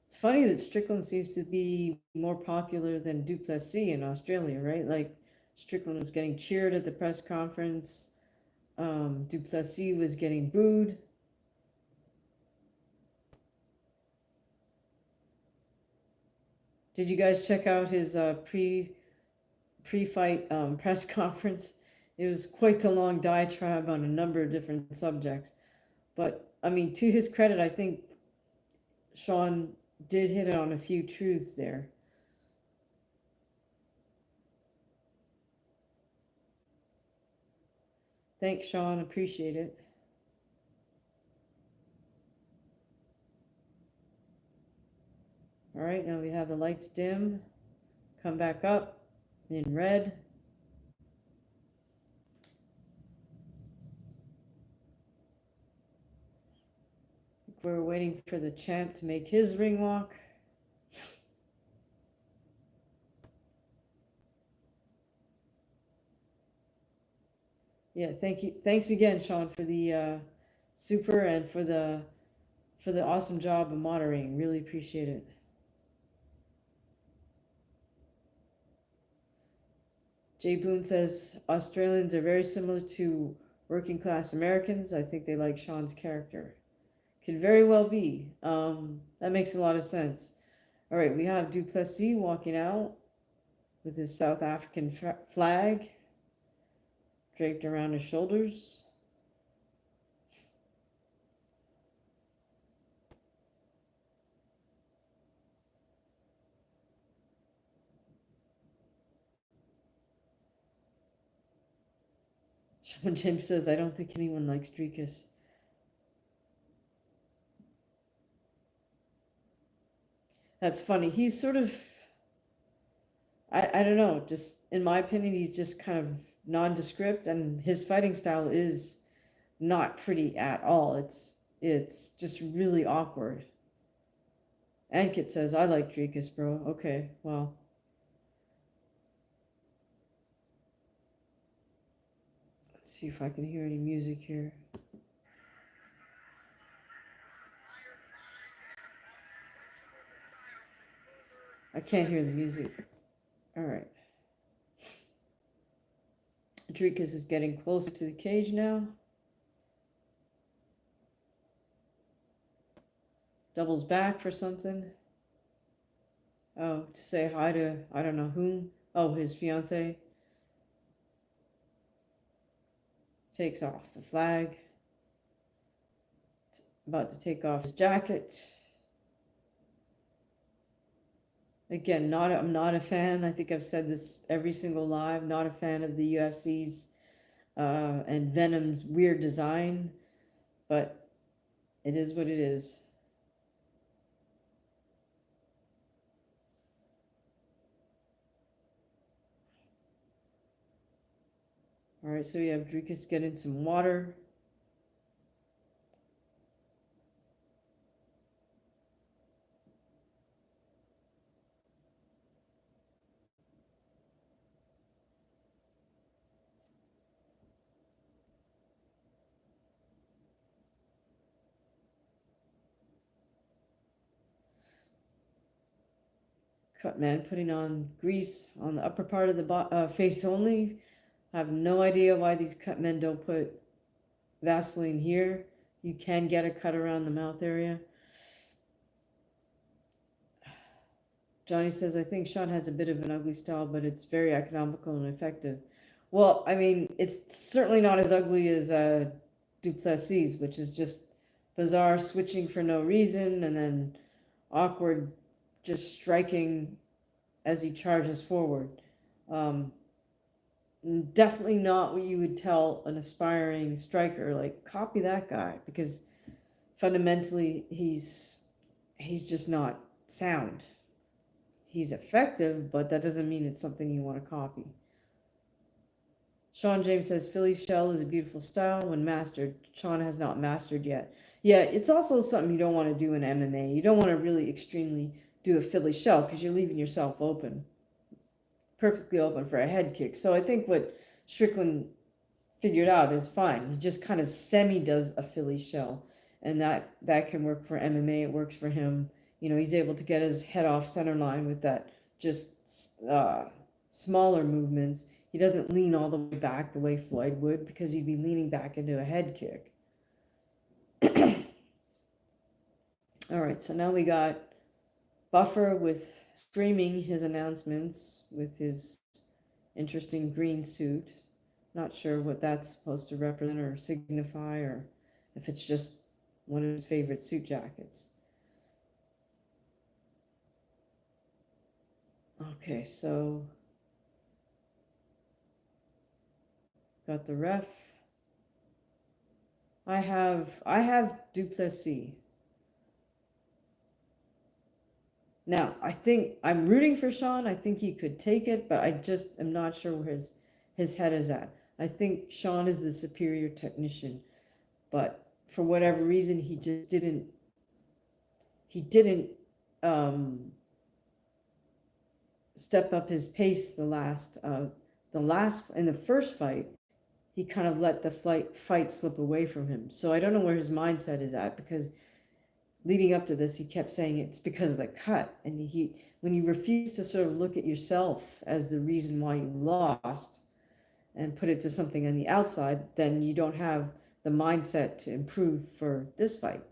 It's funny that Strickland seems to be more popular than duPlessis in Australia, right? Like, Strickland was getting cheered at the press conference. duPlessis was getting booed. Did you guys check out his pre-fight press conference? It was quite the long diatribe on a number of different subjects. But I mean, to his credit, I think Sean did hit on a few truths there. Thanks, Sean. Appreciate it. All right, now we have the lights dim. Come back up in red. We're waiting for the champ to make his ring walk. Yeah, thank you. Thanks again, Sean, for the super and for the awesome job of moderating. Really appreciate it. Jay Boone says Australians are very similar to working class Americans. I think they like Sean's character. Could very well be. That makes a lot of sense. All right, we have duPlessis walking out with his South African flag draped around his shoulders. Sean James says, I don't think anyone likes Dricus. That's funny. He's sort of, I don't know, just in my opinion, he's just kind of nondescript, and his fighting style is not pretty at all. It's just really awkward. Ankit says, I like Dricus, bro. Okay, well. Let's see if I can hear any music here. I can't hear the music. All right. Dricus is getting closer to the cage now. Doubles back for something. Oh, to say hi to, I don't know whom. Oh, his fiance. Takes off the flag. About to take off his jacket. Again, I'm not a fan. I think I've said this every single live. Not a fan of the UFC's and Venom's weird design, but it is what it is. All right, so we have Dricus getting some water. Cut man putting on grease on the upper part of the face only. I have no idea why these cut men don't put Vaseline here. You can get a cut around the mouth area. Johnny says, I think Sean has a bit of an ugly style, but it's very economical and effective. Well, I mean, it's certainly not as ugly as duPlessis, which is just bizarre switching for no reason and then awkward just striking as he charges forward. Um, Definitely not what you would tell an aspiring striker, like copy that guy, because fundamentally he's just not sound. He's effective, but that doesn't mean it's something you want to copy. Sean James says Philly shell is a beautiful style when mastered. Sean has not mastered yet. Yeah, it's also something you don't want to do in MMA. You don't want to really extremely do a Philly shell because you're leaving yourself open, perfectly open for a head kick. So I think what Strickland figured out is fine. He just kind of semi does a Philly shell, and that can work for MMA. It works for him. You know, he's able to get his head off center line with that just uh, smaller movements. He doesn't lean all the way back the way Floyd would because he'd be leaning back into a head kick. All right, so now we got Buffer with screaming his announcements with his interesting green suit. Not sure what that's supposed to represent or signify, or if it's just one of his favorite suit jackets. Okay, so got the ref. I have duPlessis. Now, I think I'm rooting for Sean. I think he could take it, but I just am not sure where his head is at. I think Sean is the superior technician, but for whatever reason, he didn't um, step up his pace the last in the first fight. He kind of let the fight slip away from him. So I don't know where his mindset is at because leading up to this, he kept saying it's because of the cut, and when you refuse to sort of look at yourself as the reason why you lost and put it to something on the outside, then you don't have the mindset to improve for this fight.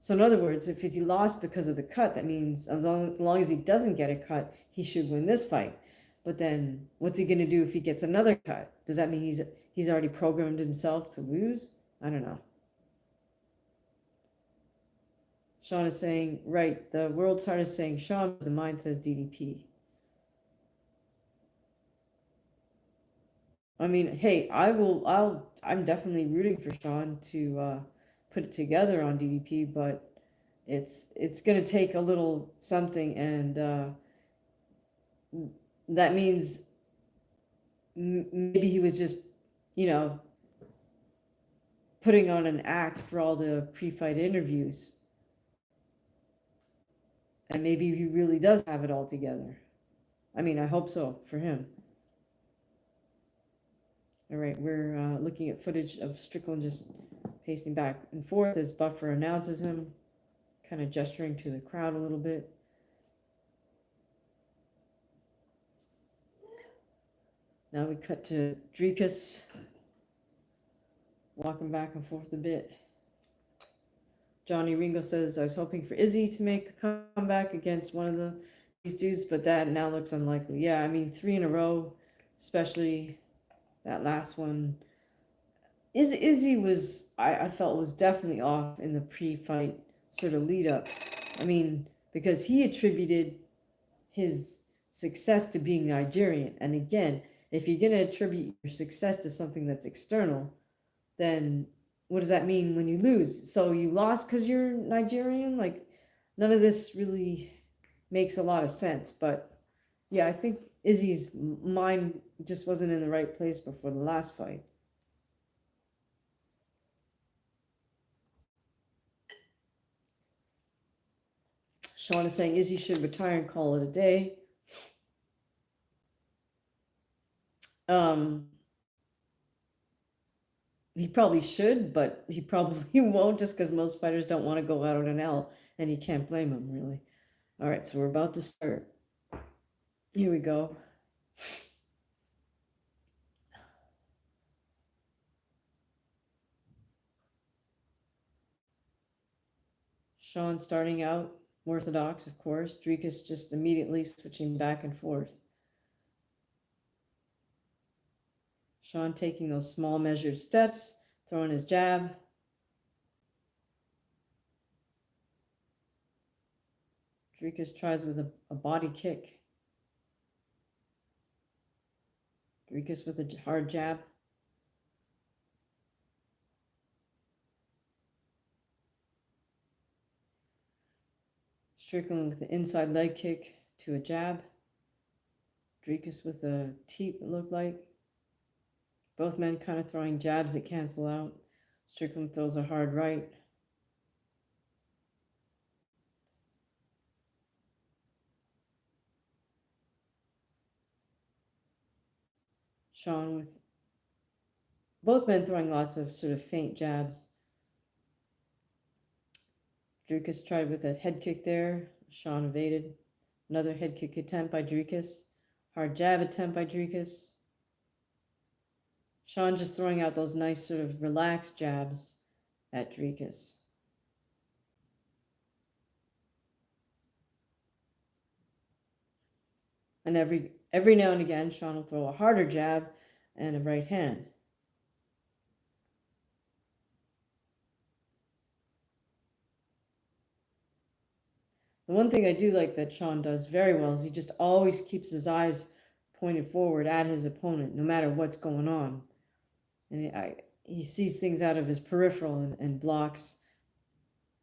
So in other words, if he lost because of the cut, that means as long as he doesn't get a cut, he should win this fight. But then what's he going to do if he gets another cut? Does that mean he's already programmed himself to lose? I don't know. Sean is saying, right, the world's heart is saying Sean, but the mind says DDP. I mean, hey, I'm definitely rooting for Sean to put it together on DDP, but it's going to take a little something, and that means maybe he was just, you know, putting on an act for all the pre-fight interviews, and maybe he really does have it all together. I mean, I hope so for him. All right, we're looking at footage of Strickland just pacing back and forth as Buffer announces him, kind of gesturing to the crowd a little bit. Now we cut to Dricus walking back and forth a bit. Johnny Ringo says, I was hoping for Izzy to make a comeback against one of these dudes, but that now looks unlikely. Yeah, I mean, 3 in a row, especially that last one. Izzy was, I felt, was definitely off in the pre-fight sort of lead up. I mean, because he attributed his success to being Nigerian. And again, if you're going to attribute your success to something that's external, then what does that mean when you lose? So you lost because you're Nigerian? Like, none of this really makes a lot of sense. But yeah, I think Izzy's mind just wasn't in the right place before the last fight. Sean is saying Izzy should retire and call it a day. Um, he probably should, but he probably won't just because most fighters don't want to go out on an L, and you can't blame him, really. All right, so we're about to start. Here we go. Sean starting out orthodox, of course. Dricus just immediately switching back and forth. Sean taking those small measured steps, throwing his jab. Dricus tries with a body kick. Dricus with a hard jab. Strickland with the inside leg kick to a jab. Dricus with a teep, it looked like. Both men kind of throwing jabs that cancel out. Strickland throws a hard right. Sean with both men throwing lots of sort of faint jabs. Dricus tried with a head kick there. Sean evaded. Another head kick attempt by Dricus. Hard jab attempt by Dricus. Sean just throwing out those nice sort of relaxed jabs at Dricus. And every now and again, Sean will throw a harder jab and a right hand. The one thing I do like that Sean does very well is he just always keeps his eyes pointed forward at his opponent, no matter what's going on. And he sees things out of his peripheral and blocks,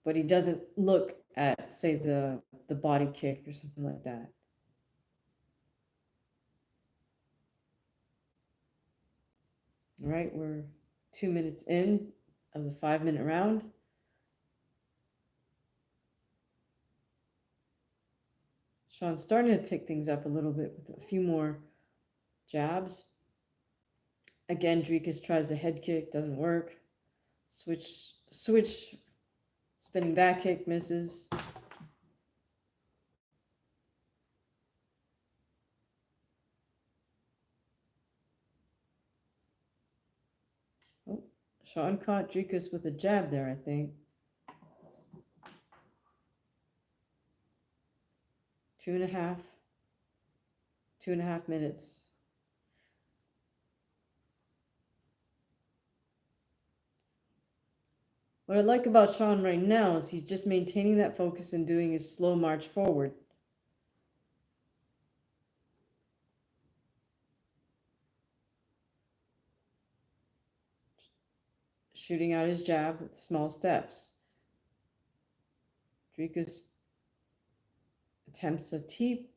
but he doesn't look at, say, the body kick or something like that. All right, we're 2 minutes in of the 5-minute round. Sean's starting to pick things up a little bit with a few more jabs. Again, Dricus tries a head kick, doesn't work. Switch, spinning back kick, misses. Oh, Sean caught Dricus with a jab there, I think. 2.5 minutes. What I like about Sean right now is he's just maintaining that focus and doing his slow march forward. Shooting out his jab with small steps. Dricus attempts a teep.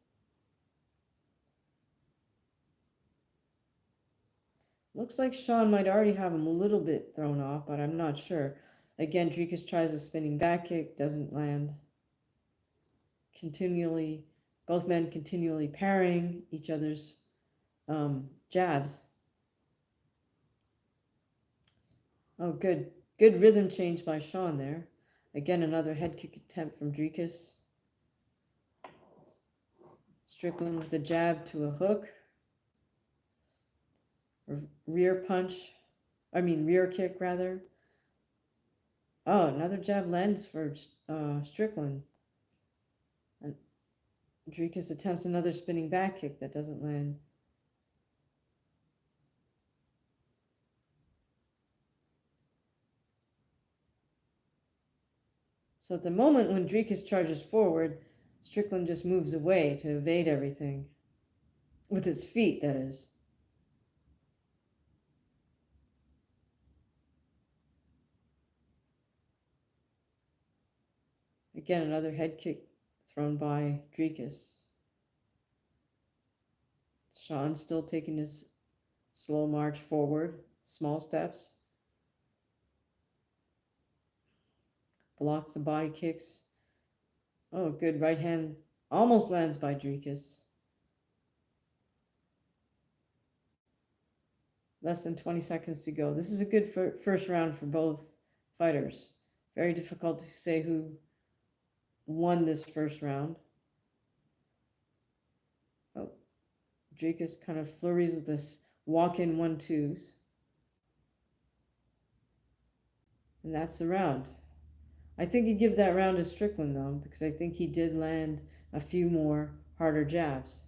Looks like Sean might already have him a little bit thrown off, but I'm not sure. Again, Dricus tries a spinning back kick, doesn't land. Both men continually parrying each other's jabs. Oh, good rhythm change by Sean there. Again, another head kick attempt from Dricus. Strickland with a jab to a hook. Rear kick rather. Oh, another jab lands for Strickland. And Dricus attempts another spinning back kick that doesn't land. So at the moment when Dricus charges forward, Strickland just moves away to evade everything. With his feet, that is. Again, another head kick thrown by Dricus. Sean still taking his slow march forward, small steps. Blocks the body kicks. Oh, good right hand. Almost lands by Dricus. Less than 20 seconds to go. This is a good first round for both fighters. Very difficult to say who won this first round. Oh, Dricus kind of flurries with this walk-in 1-2s. And that's the round. I think he'd give that round to Strickland, though, because I think he did land a few more harder jabs.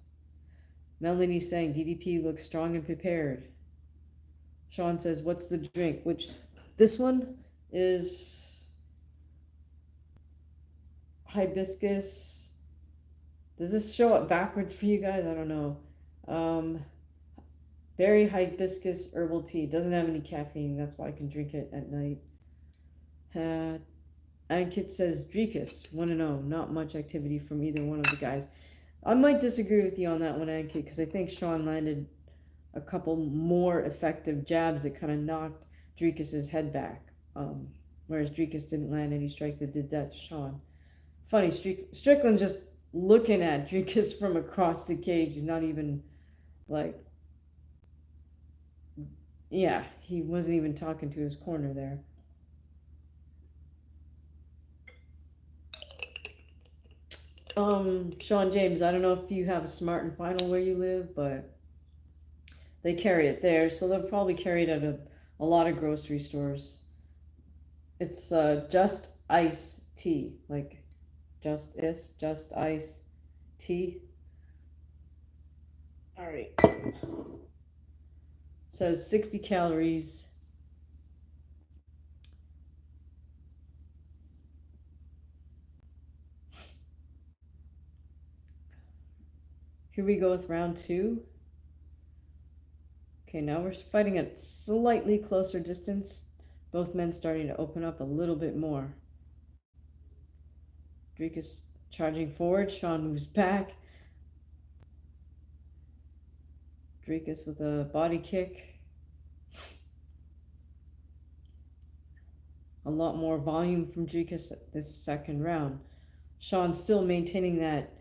Melanie saying DDP looks strong and prepared. Sean says, what's the drink? Which, this one is hibiscus. Does this show up backwards for you guys? I don't know. Berry hibiscus herbal tea. Doesn't have any caffeine. That's why I can drink it at night. Ankit says Dricus 1-0. Not much activity from either one of the guys. I might disagree with you on that one, Ankit, because I think Sean landed a couple more effective jabs that kind of knocked Dricus's head back. Whereas Dricus didn't land any strikes that did that to Sean. Funny, Strickland just looking at Dricus from across the cage. He's not even like, yeah, he wasn't even talking to his corner there. Sean James, I don't know if you have a Smart and Final where you live, but they carry it there, so they'll probably carry it at a lot of grocery stores. It's just ice tea, like just ice tea. All right. Says 60 calories. Here we go with round two. Okay, now we're fighting at slightly closer distance. Both men starting to open up a little bit more. Dricus charging forward. Sean moves back. Dricus with a body kick. A lot more volume from Dricus this second round. Sean still maintaining that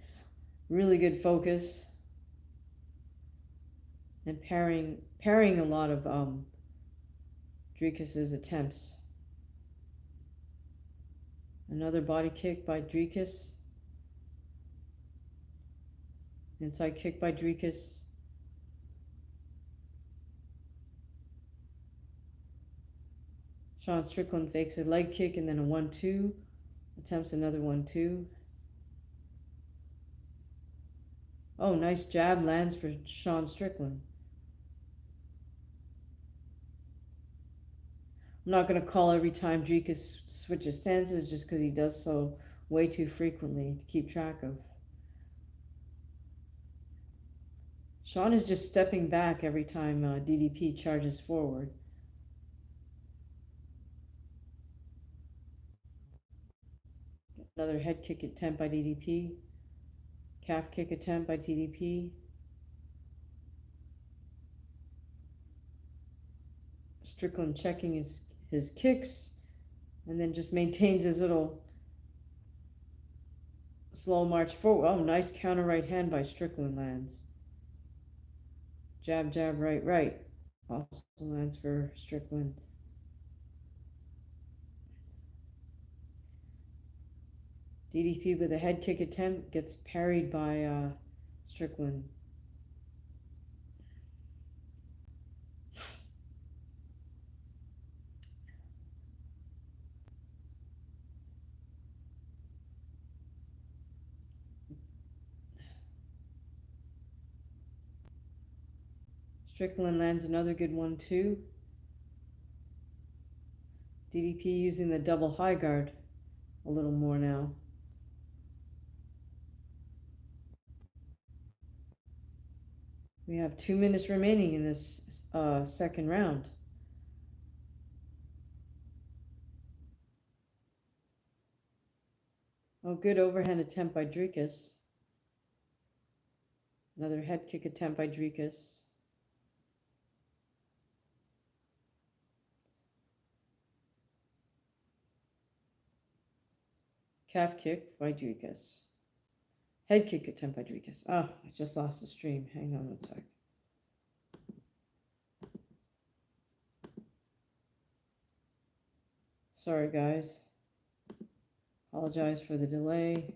really good focus and parrying a lot of Dricus's attempts. Another body kick by Dricus. Inside kick by Dricus. Sean Strickland fakes a leg kick and then a 1-2. Attempts another 1-2. Oh, nice jab lands for Sean Strickland. I'm not going to call every time Dricus switches stances just because he does so way too frequently to keep track of. Sean is just stepping back every time DDP charges forward. Another head kick attempt by DDP. Calf kick attempt by DDP. Strickland checking his kicks and then just maintains his little slow march forward. Oh, nice counter right hand by Strickland lands. Jab, jab, right, right. Also lands for Strickland. DDP with a head kick attempt gets parried by Strickland. Strickland lands another good 1-2. DDP using the double high guard a little more now. We have 2 minutes remaining in this second round. Oh, good overhand attempt by Dricus. Another head kick attempt by Dricus. Calf kick by Dricus. Head kick attempt by Dricus. Oh, I just lost the stream. Hang on a sec. Sorry, guys. Apologize for the delay.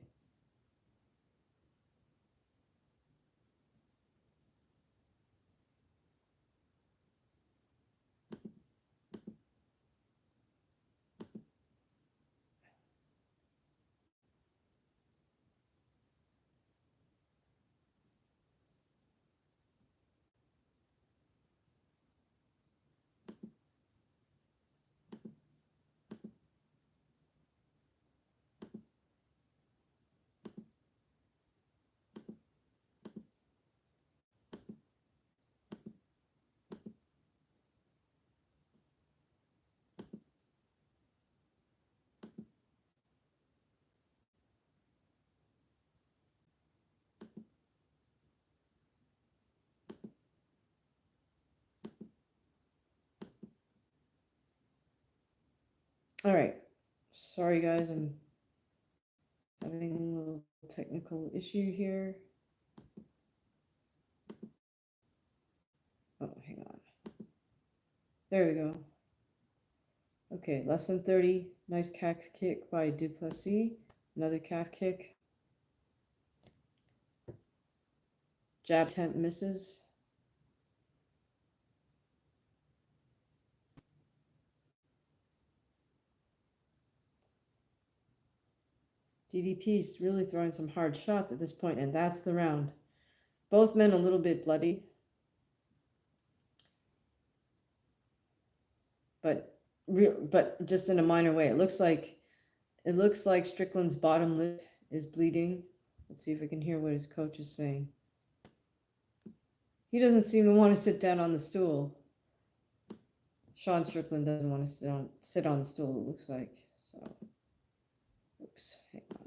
All right. Sorry, guys. I'm having a little technical issue here. Oh, hang on. There we go. Okay, less than 30. Nice calf kick by duPlessis. Another calf kick. Jab attempt misses. DDP's really throwing some hard shots at this point, and that's the round. Both men a little bit bloody, but just in a minor way. It looks like Strickland's bottom lip is bleeding. Let's see if we can hear what his coach is saying. He doesn't seem to want to sit down on the stool. Sean Strickland doesn't want to sit on the stool, it looks like. So, oops, hang on.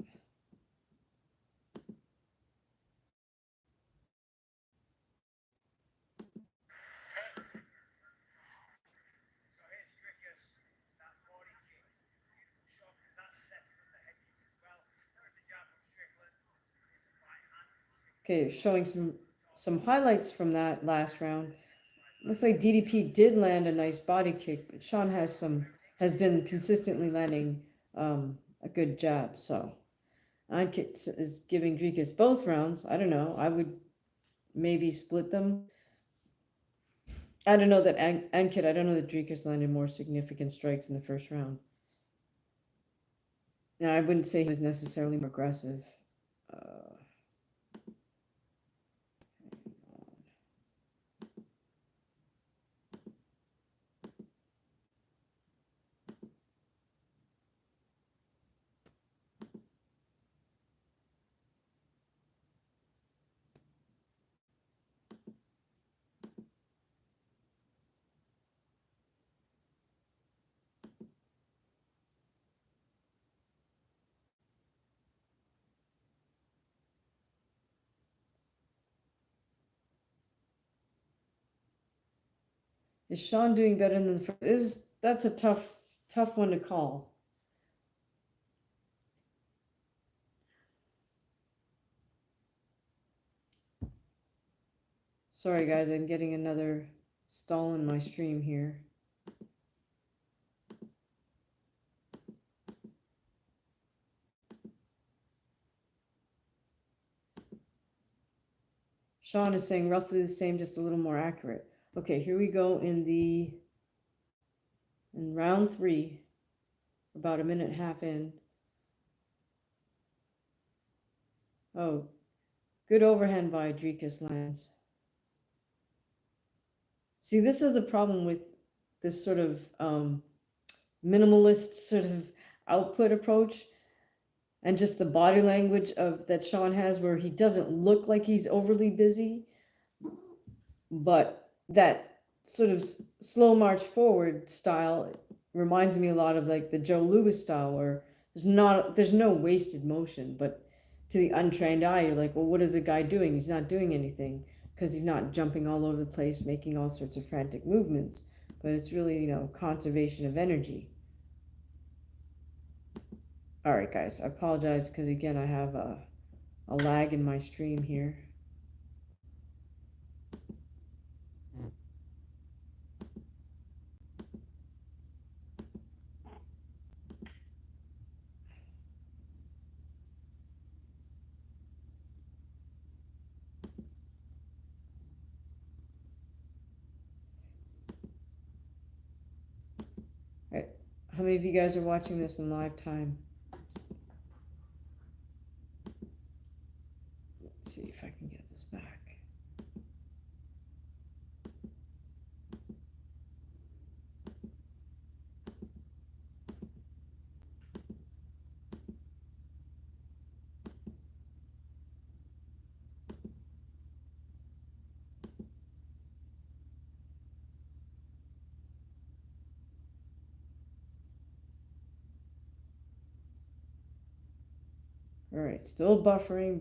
So here's Dricus, that body kick. Beautiful shot because that's setting up the head kicks as well. There's the jab from Strickland. There's a right hand from Strickland. Okay, showing some highlights from that last round. Looks like DDP did land a nice body kick, but Sean has been consistently landing a good jab. So Ankit is giving Dricus both rounds. I don't know. I would maybe split them. I don't know that Ankit. I don't know that Dricus landed more significant strikes in the first round. Now I wouldn't say he was necessarily more aggressive. Uh, Is Sean doing better than the first? That's a tough one to call. Sorry guys, I'm getting another stall in my stream here. Sean is saying roughly the same, just a little more accurate. Okay, here we go in round 3, about a minute and a half in. Oh, good overhand by Dricus lands. See, this is the problem with this sort of minimalist sort of output approach, and just the body language of that Sean has, where he doesn't look like he's overly busy, but that sort of slow march forward style reminds me a lot of like the Joe Louis style, where there's no wasted motion, but to the untrained eye, you're like, well, what is the guy doing? He's not doing anything, because he's not jumping all over the place, making all sorts of frantic movements. But it's really, conservation of energy. All right, guys, I apologize because again, I have a lag in my stream here. All right, how many of you guys are watching this in live time? Let's see if I can get this back. All right, still buffering.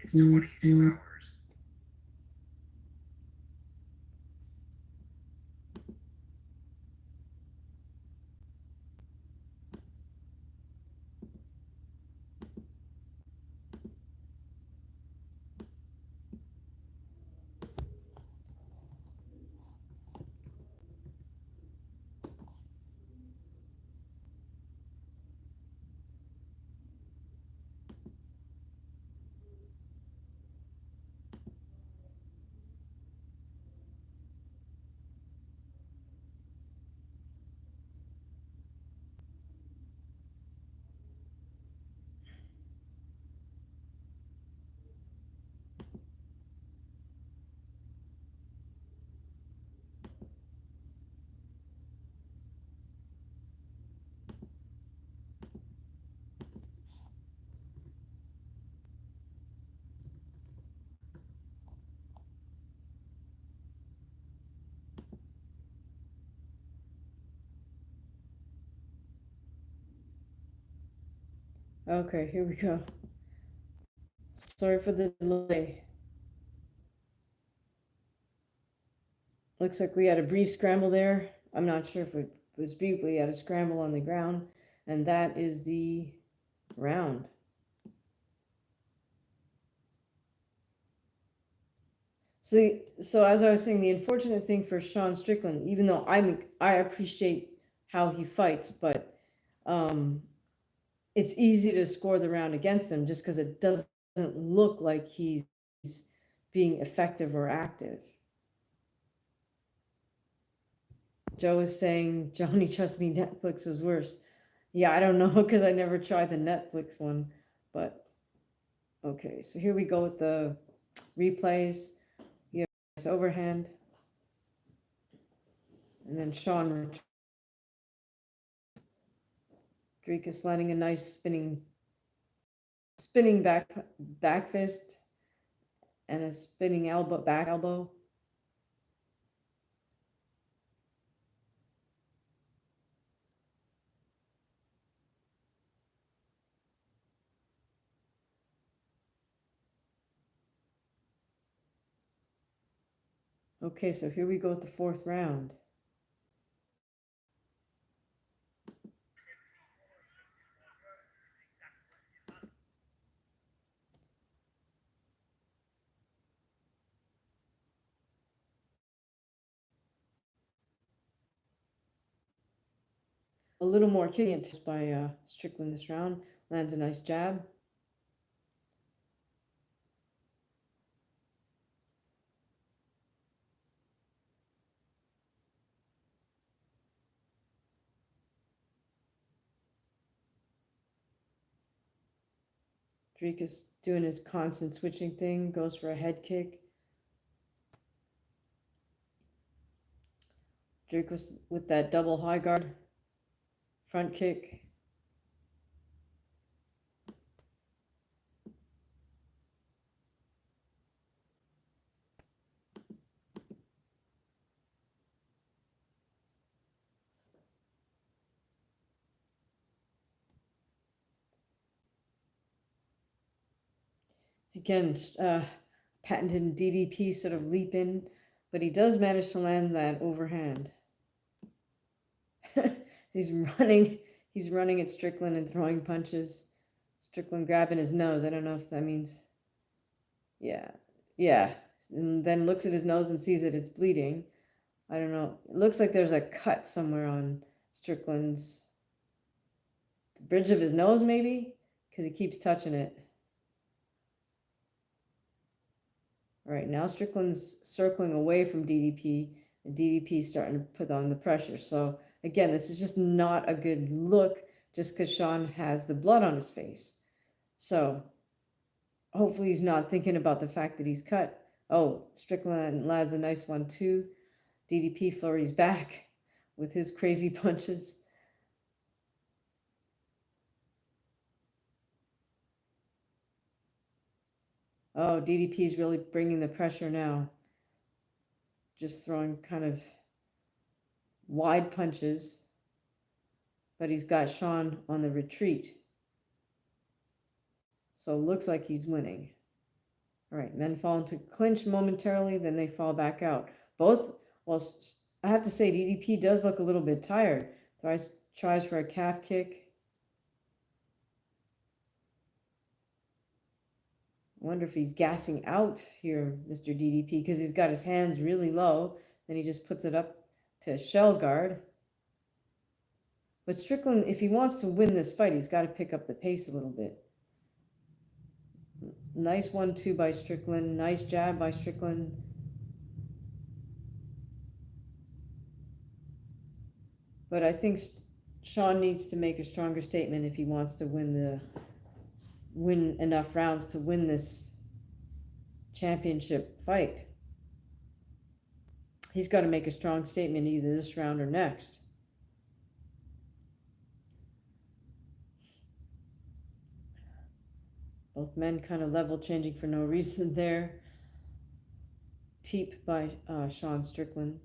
It's 22 hours. Okay, here we go. Sorry for the delay. Looks like we had a brief scramble there. I'm not sure if it was brief, but we had a scramble on the ground, and that is the round. So as I was saying, the unfortunate thing for Sean Strickland, even though I appreciate how he fights, but um, it's easy to score the round against him just because it doesn't look like he's being effective or active. Joe is saying, Johnny, trust me, Netflix was worse. Yeah, I don't know because I never tried the Netflix one, but okay. So here we go with the replays. You have this overhand, and then Sean Dricus landing a nice spinning back fist and a spinning back elbow. Okay, so here we go with the fourth round. A little more killing by Strickland this round. Lands a nice jab. Dricus doing his constant switching thing, goes for a head kick. Dricus with that double high guard, front kick. Again, patented DDP sort of leap in, but he does manage to land that overhand. he's running he's running at Strickland and throwing punches. Strickland grabbing his nose. I don't know if that means yeah. And then looks at his nose and sees that it's bleeding. I don't know. It looks like there's a cut somewhere on Strickland's the bridge of his nose maybe because he keeps touching it. All right, now Strickland's circling away from DDP, and DDP's starting to put on the pressure. So again, this is just not a good look just because Sean has the blood on his face. So hopefully he's not thinking about the fact that he's cut. Oh, Strickland lands a nice one too. DDP flurries back with his crazy punches. Oh, DDP's really bringing the pressure now. Just throwing kind of wide punches. But he's got Sean on the retreat. So it looks like he's winning. All right, men fall into clinch momentarily, then they fall back out. Both, well, I have to say, DDP does look a little bit tired. Tries for a calf kick. I wonder if he's gassing out here, Mr. DDP, because he's got his hands really low. Then he just puts it up to a shell guard. But Strickland, if he wants to win this fight, he's got to pick up the pace a little bit. Nice 1-2 by Strickland. Nice jab by Strickland. But I think Sean needs to make a stronger statement if he wants to win enough rounds to win this championship fight. He's got to make a strong statement either this round or next. Both men kind of level changing for no reason there. Teep by Sean Strickland.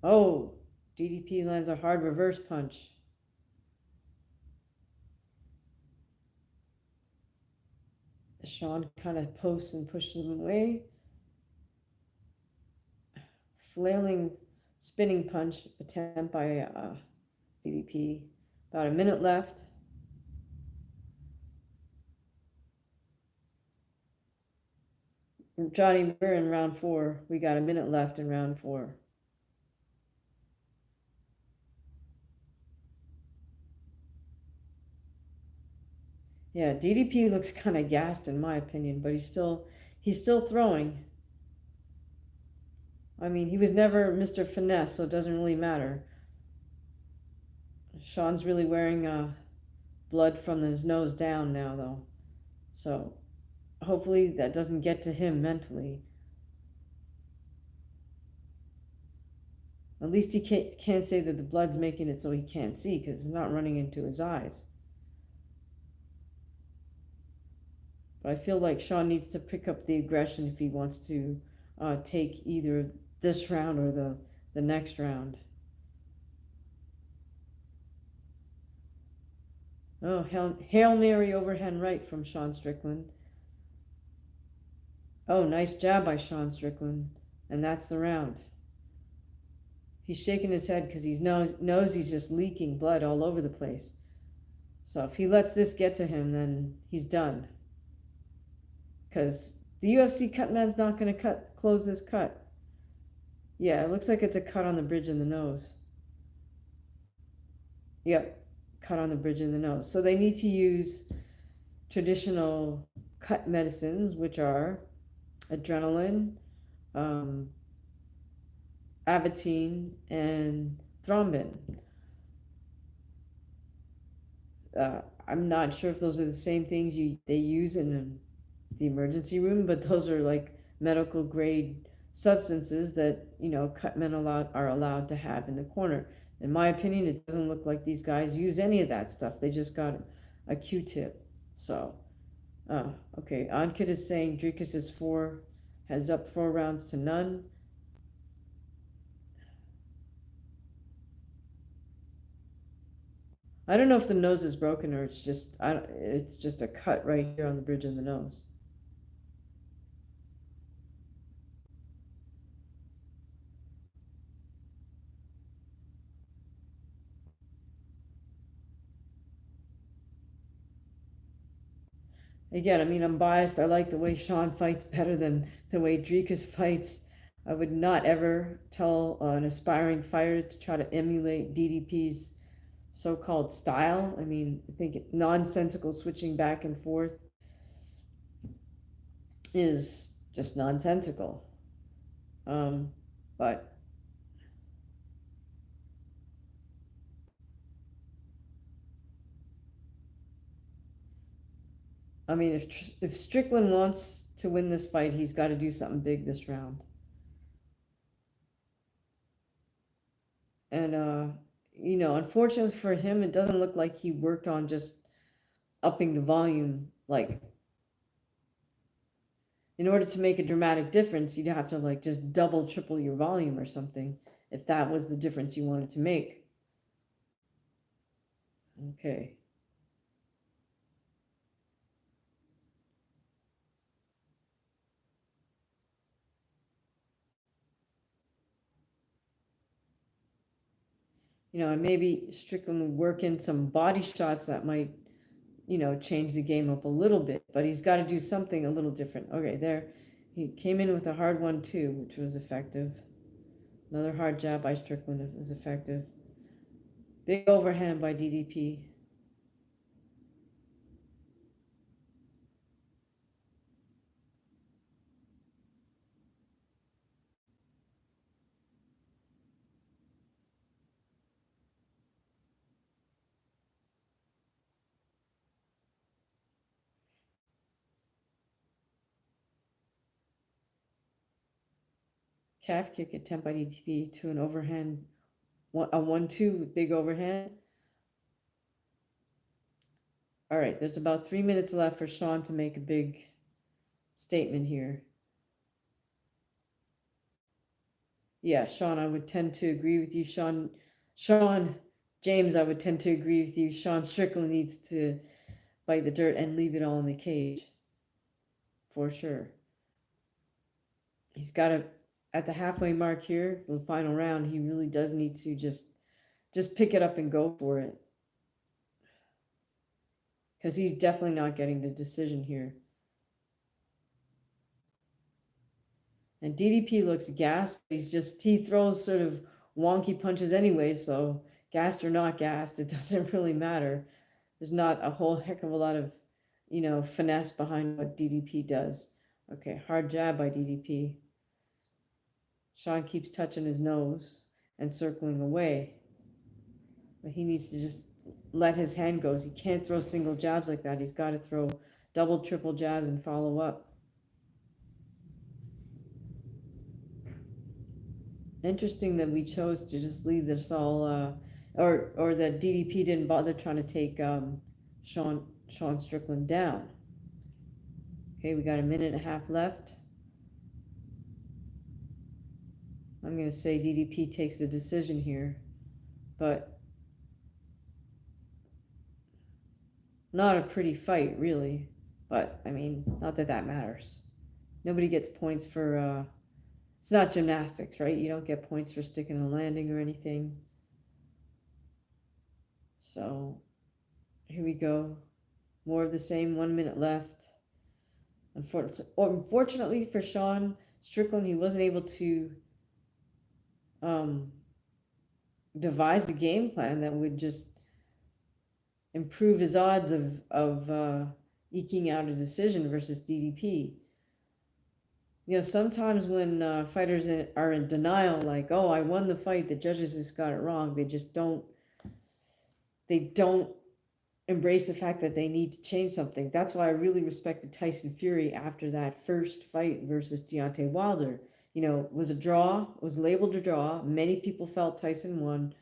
Oh, DDP lands a hard reverse punch. Sean kind of posts and pushes him away. Flailing spinning punch attempt by DDP. About a minute left. Johnny, we're in round 4. We got a minute left in round 4. Yeah, DDP looks kind of gassed in my opinion, but he's still throwing. I mean, he was never Mr. Finesse, so it doesn't really matter. Sean's really wearing blood from his nose down now, though. So hopefully that doesn't get to him mentally. At least he can't say that the blood's making it so he can't see, because it's not running into his eyes. But I feel like Sean needs to pick up the aggression if he wants to take either this round or the next round. Oh, Hail Mary overhand right from Sean Strickland. Oh, nice jab by Sean Strickland. And that's the round. He's shaking his head because he knows he's just leaking blood all over the place. So if he lets this get to him, then he's done. Because the UFC cut man's not going to close this cut. Yeah, it looks like it's a cut on the bridge of the nose. Yep, cut on the bridge of the nose. So they need to use traditional cut medicines, which are adrenaline, Avitine, and thrombin. I'm not sure if those are the same things they use in the emergency room, but those are like medical grade substances that cut men are allowed to have in the corner. In my opinion, it doesn't look like these guys use any of that stuff. They just got a Q-tip. So, okay. Ankit is saying Dricus has up 4 rounds to none. I don't know if the nose is broken or it's just a cut right here on the bridge of the nose. Again, I mean, I'm biased. I like the way Sean fights better than the way Dricus fights. I would not ever tell an aspiring fighter to try to emulate DDP's so-called style. I mean, I think nonsensical switching back and forth is just nonsensical. But I mean, if Strickland wants to win this fight, he's got to do something big this round. And unfortunately for him, it doesn't look like he worked on just upping the volume. Like, in order to make a dramatic difference, you'd have to like just double, triple your volume or something, if that was the difference you wanted to make. Okay. And maybe Strickland would work in some body shots that might, change the game up a little bit, but he's got to do something a little different. Okay, there, he came in with a hard one too, which was effective. Another hard jab by Strickland was effective. Big overhand by DDP. Calf kick attempt by DDP to an overhand, a 1-2 big overhand. All right, there's about 3 minutes left for Sean to make a big statement here. Yeah, Sean, I would tend to agree with you. Sean James, I would tend to agree with you. Sean Strickland needs to bite the dirt and leave it all in the cage. For sure. He's got to, at the halfway mark here, the final round, he really does need to just pick it up and go for it. Because he's definitely not getting the decision here. And DDP looks gassed, but he throws sort of wonky punches anyway, so gassed or not gassed, it doesn't really matter. There's not a whole heck of a lot of, finesse behind what DDP does. Okay, hard jab by DDP. Sean keeps touching his nose and circling away. But he needs to just let his hand go. He can't throw single jabs like that. He's got to throw double, triple jabs and follow up. Interesting that we chose to just leave this all, or that DDP didn't bother trying to take Sean Strickland down. Okay, we got a minute and a half left. I'm going to say DDP takes the decision here, but not a pretty fight, really. But, I mean, not that that matters. Nobody gets points for, it's not gymnastics, right? You don't get points for sticking a landing or anything. So, here we go. More of the same, 1 minute left. Unfortunately for Sean Strickland, he wasn't able to devise a game plan that would just improve his odds of eking out a decision versus DDP. Sometimes when fighters are in denial, like, oh, I won the fight, the judges just got it wrong, they don't embrace the fact that they need to change something. That's why I really respected Tyson Fury after that first fight versus Deontay Wilder. Was a draw, was labeled a draw. Many people felt Tyson won,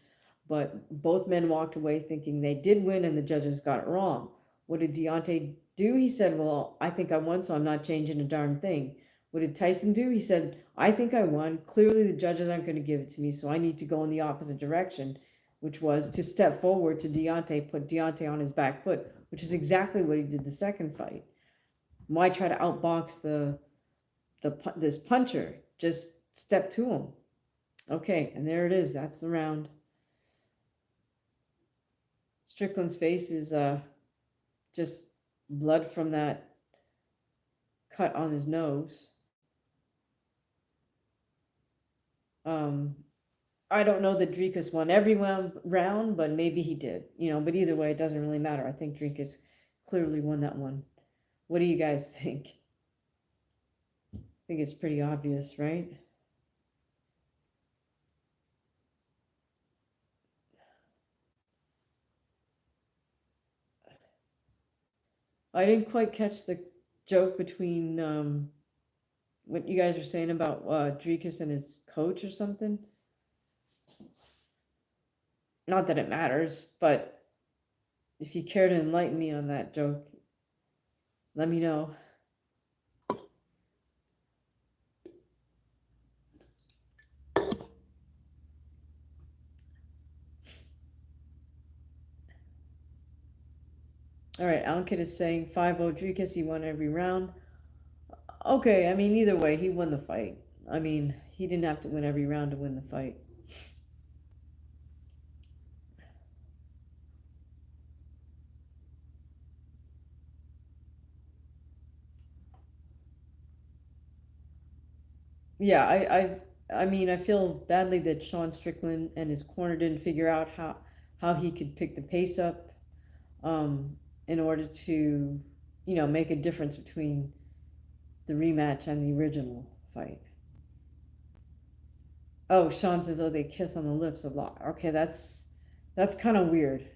but both men walked away thinking they did win and the judges got it wrong. What did Deontay do? He said, well, I think I won, so I'm not changing a darn thing. What did Tyson do? He said, I think I won. Clearly the judges aren't going to give it to me, so I need to go in the opposite direction, which was to step forward to Deontay, put Deontay on his back foot, which is exactly what he did the second fight. Why try to outbox this puncher? Just step to him. Okay, and there it is. That's the round. Strickland's face is just blood from that cut on his nose. I don't know that Dricus won every round, but maybe he did. But either way, it doesn't really matter. I think Dricus clearly won that one. What do you guys think? I think it's pretty obvious, right? I didn't quite catch the joke between what you guys were saying about Dricus and his coach or something. Not that it matters, but if you care to enlighten me on that joke, let me know. All right, Ankit is saying 5-0 Dricus, he won every round. Okay, I mean, either way, he won the fight. I mean, he didn't have to win every round to win the fight. yeah, I mean, I feel badly that Sean Strickland and his corner didn't figure out how he could pick the pace up, um, in order to, make a difference between the rematch and the original fight. Oh, Sean says, oh, they kiss on the lips a lot. Okay, that's kind of weird.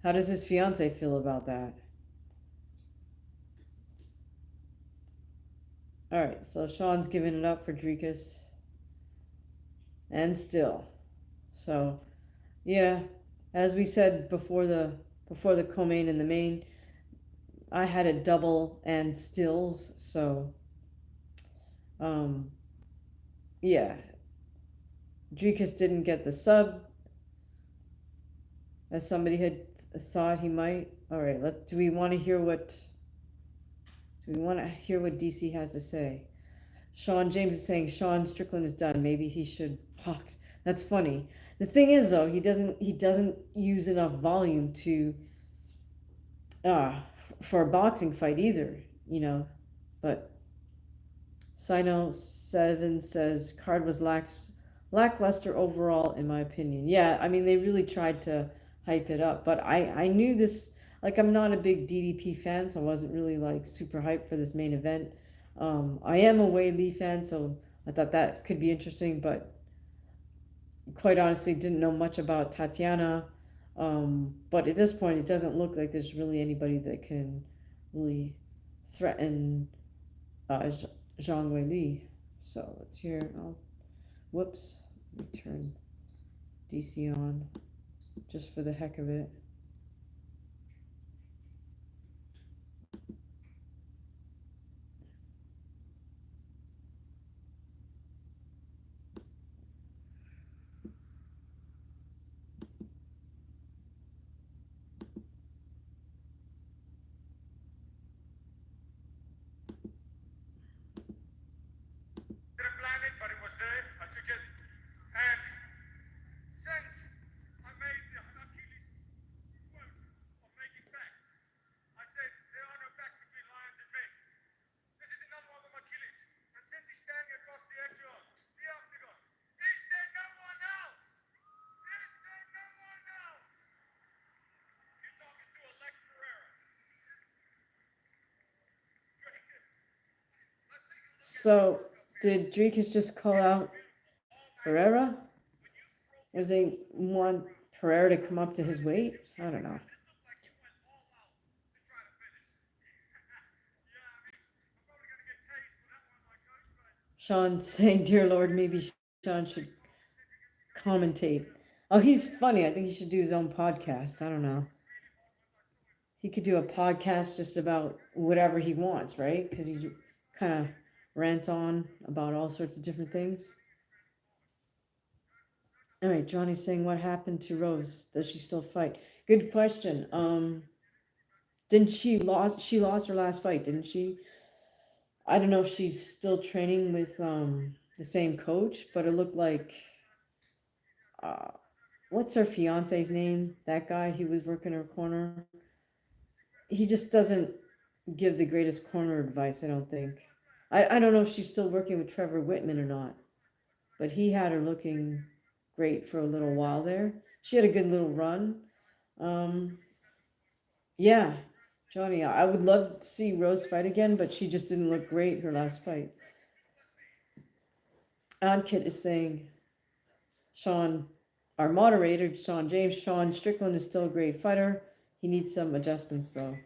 How does his fiance feel about that? All right, so Sean's giving it up for Dricus, and still, so yeah, as we said before the co-main and the main, I had a double and stills, so um, yeah, Dricus didn't get the sub as somebody had thought he might. All right, do we want to hear what DC has to say? Sean James is saying Sean Strickland is done. Maybe he should box. That's funny. The thing is, though, he doesn't use enough volume to uh for a boxing fight either. You know, but Sino7 says card was lackluster overall, in my opinion. Yeah, I mean they really tried to hype it up, but I knew this. Like I'm not a big DDP fan, so I wasn't really like super hyped for this main event. I am a Weili fan, so I thought that could be interesting, but quite honestly, didn't know much about Tatiana. But at this point, it doesn't look like there's really anybody that can really threaten Zhang Weili. So let's hear. Oh, whoops. Let me turn DC on just for the heck of it. Didn't plan it, but it was there. I took it. And since I made the Achilles quote of making bets, I said there are no bets between Lions and me. This is another one of Achilles. And since he's standing across the octagon, is there no one else? Is there no one else? You're talking to Alex Pereira. Dricus. Let's take a look at So, your workup here. did Dricus just call It was out beautiful all night long. Pereira? When you broke Was your they nose with want Crute, Pereira to I come was up to his trying to get weight? you I here don't know. because it looked like you went all out to try to finish. Yeah, I mean, I'm probably going to get tased for that one, my coach, but Sean saying, "Dear Lord, maybe Sean should commentate." Oh, he's funny. I think he should do his own podcast. I don't know. He could do a podcast just about whatever he wants, right? Because he kind of rants on about all sorts of different things. All right, Johnny's saying, "What happened to Rose? Does she still fight?" Good question. Didn't she lost? She lost her last fight, didn't she? I don't know if she's still training with the same coach, but it looked like uh, what's her fiance's name? That guy who was working her corner. He just doesn't give the greatest corner advice. I don't think. I don't know if she's still working with Trevor Whitman or not, but he had her looking great for a little while there. She had a good little run. Um, yeah, Johnny, I would love to see Rose fight again, but she just didn't look great her last fight. Ankit is saying Sean, our moderator, Sean James, Sean Strickland is still a great fighter. He needs some adjustments though.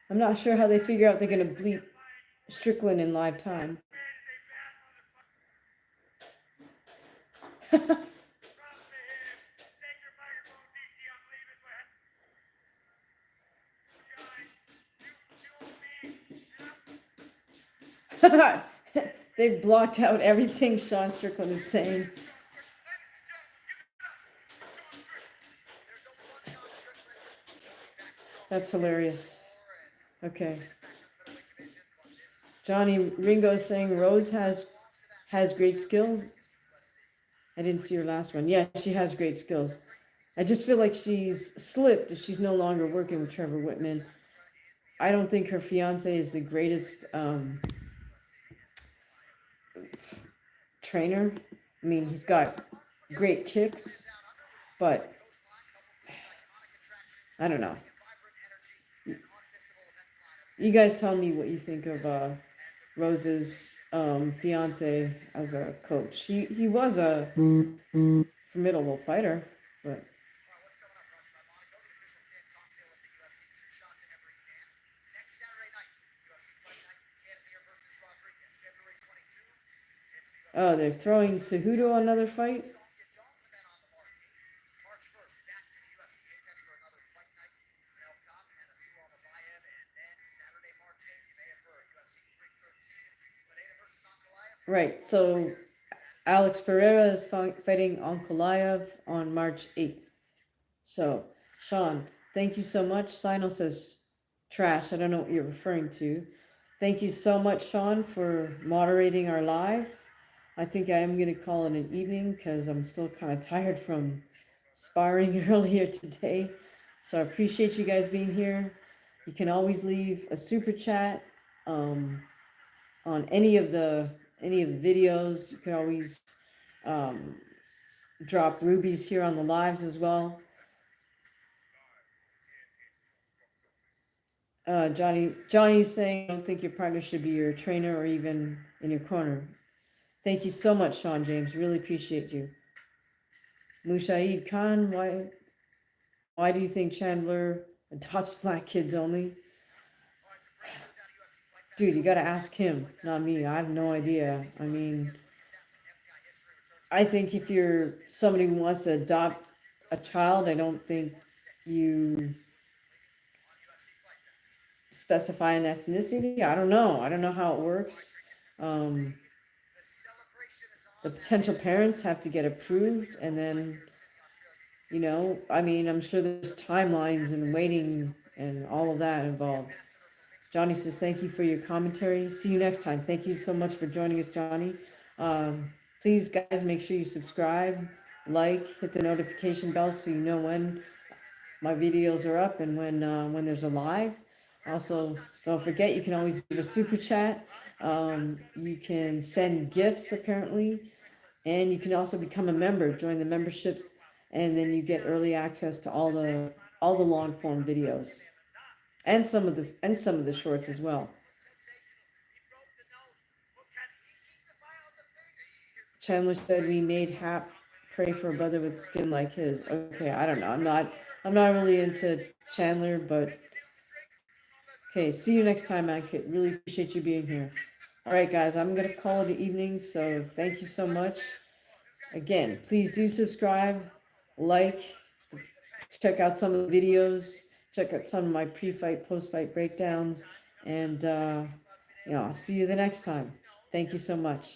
I'm not sure how they figure out they're going to bleep Strickland in live time. They've blocked out everything Sean Strickland is saying. That's hilarious. Okay. Johnny Ringo is saying Rose has great skills. I didn't see her last one. Yeah, she has great skills. I just feel like she's slipped if she's no longer working with Trevor Whitman. I don't think her fiance is the greatest trainer. I mean, he's got great kicks, but I don't know. You guys tell me what you think of Rose's fiance as a coach. He was a formidable fighter, but oh, they're throwing Cejudo another fight. Right. So Alex Pereira is fighting Ankalaev on March 8th. So, Sean, thank you so much. Sino says trash. I don't know what you're referring to. Thank you so much, Sean, for moderating our live. I think I am going to call it an evening because I'm still kind of tired from sparring earlier today. So I appreciate you guys being here. You can always leave a super chat on any of the videos. You can always um, drop rubies here on the lives as well. Johnny's saying, I don't think your partner should be your trainer or even in your corner. Thank you so much, Sean James. Really appreciate you. Mushaid Khan, why do you think Chandler adopts black kids only? Dude, you gotta ask him, not me. I have no idea. I mean, I think if you're somebody who wants to adopt a child, I don't think you specify an ethnicity. I don't know. I don't know how it works. Um, the potential parents have to get approved, and then, I mean, I'm sure there's timelines and waiting and all of that involved. Johnny says, thank you for your commentary. See you next time. Thank you so much for joining us, Johnny. Please, guys, make sure you subscribe, hit the notification bell so you know when my videos are up and when there's a live. Also, don't forget, you can always leave a super chat. You can send gifts, apparently, and you can also become a member, join the membership, and then you get early access to all the long form videos and some of the shorts as well. Chandler said we made Hap pray for a brother with skin like his. Okay, I don't know. I'm not really into Chandler, but okay, see you next time, man. Really appreciate you being here. All right, guys, I'm gonna call it an evening, so thank you so much. Again, please do subscribe, like, check out some of the videos, check out some of my pre-fight, post-fight breakdowns, and I'll see you the next time. Thank you so much.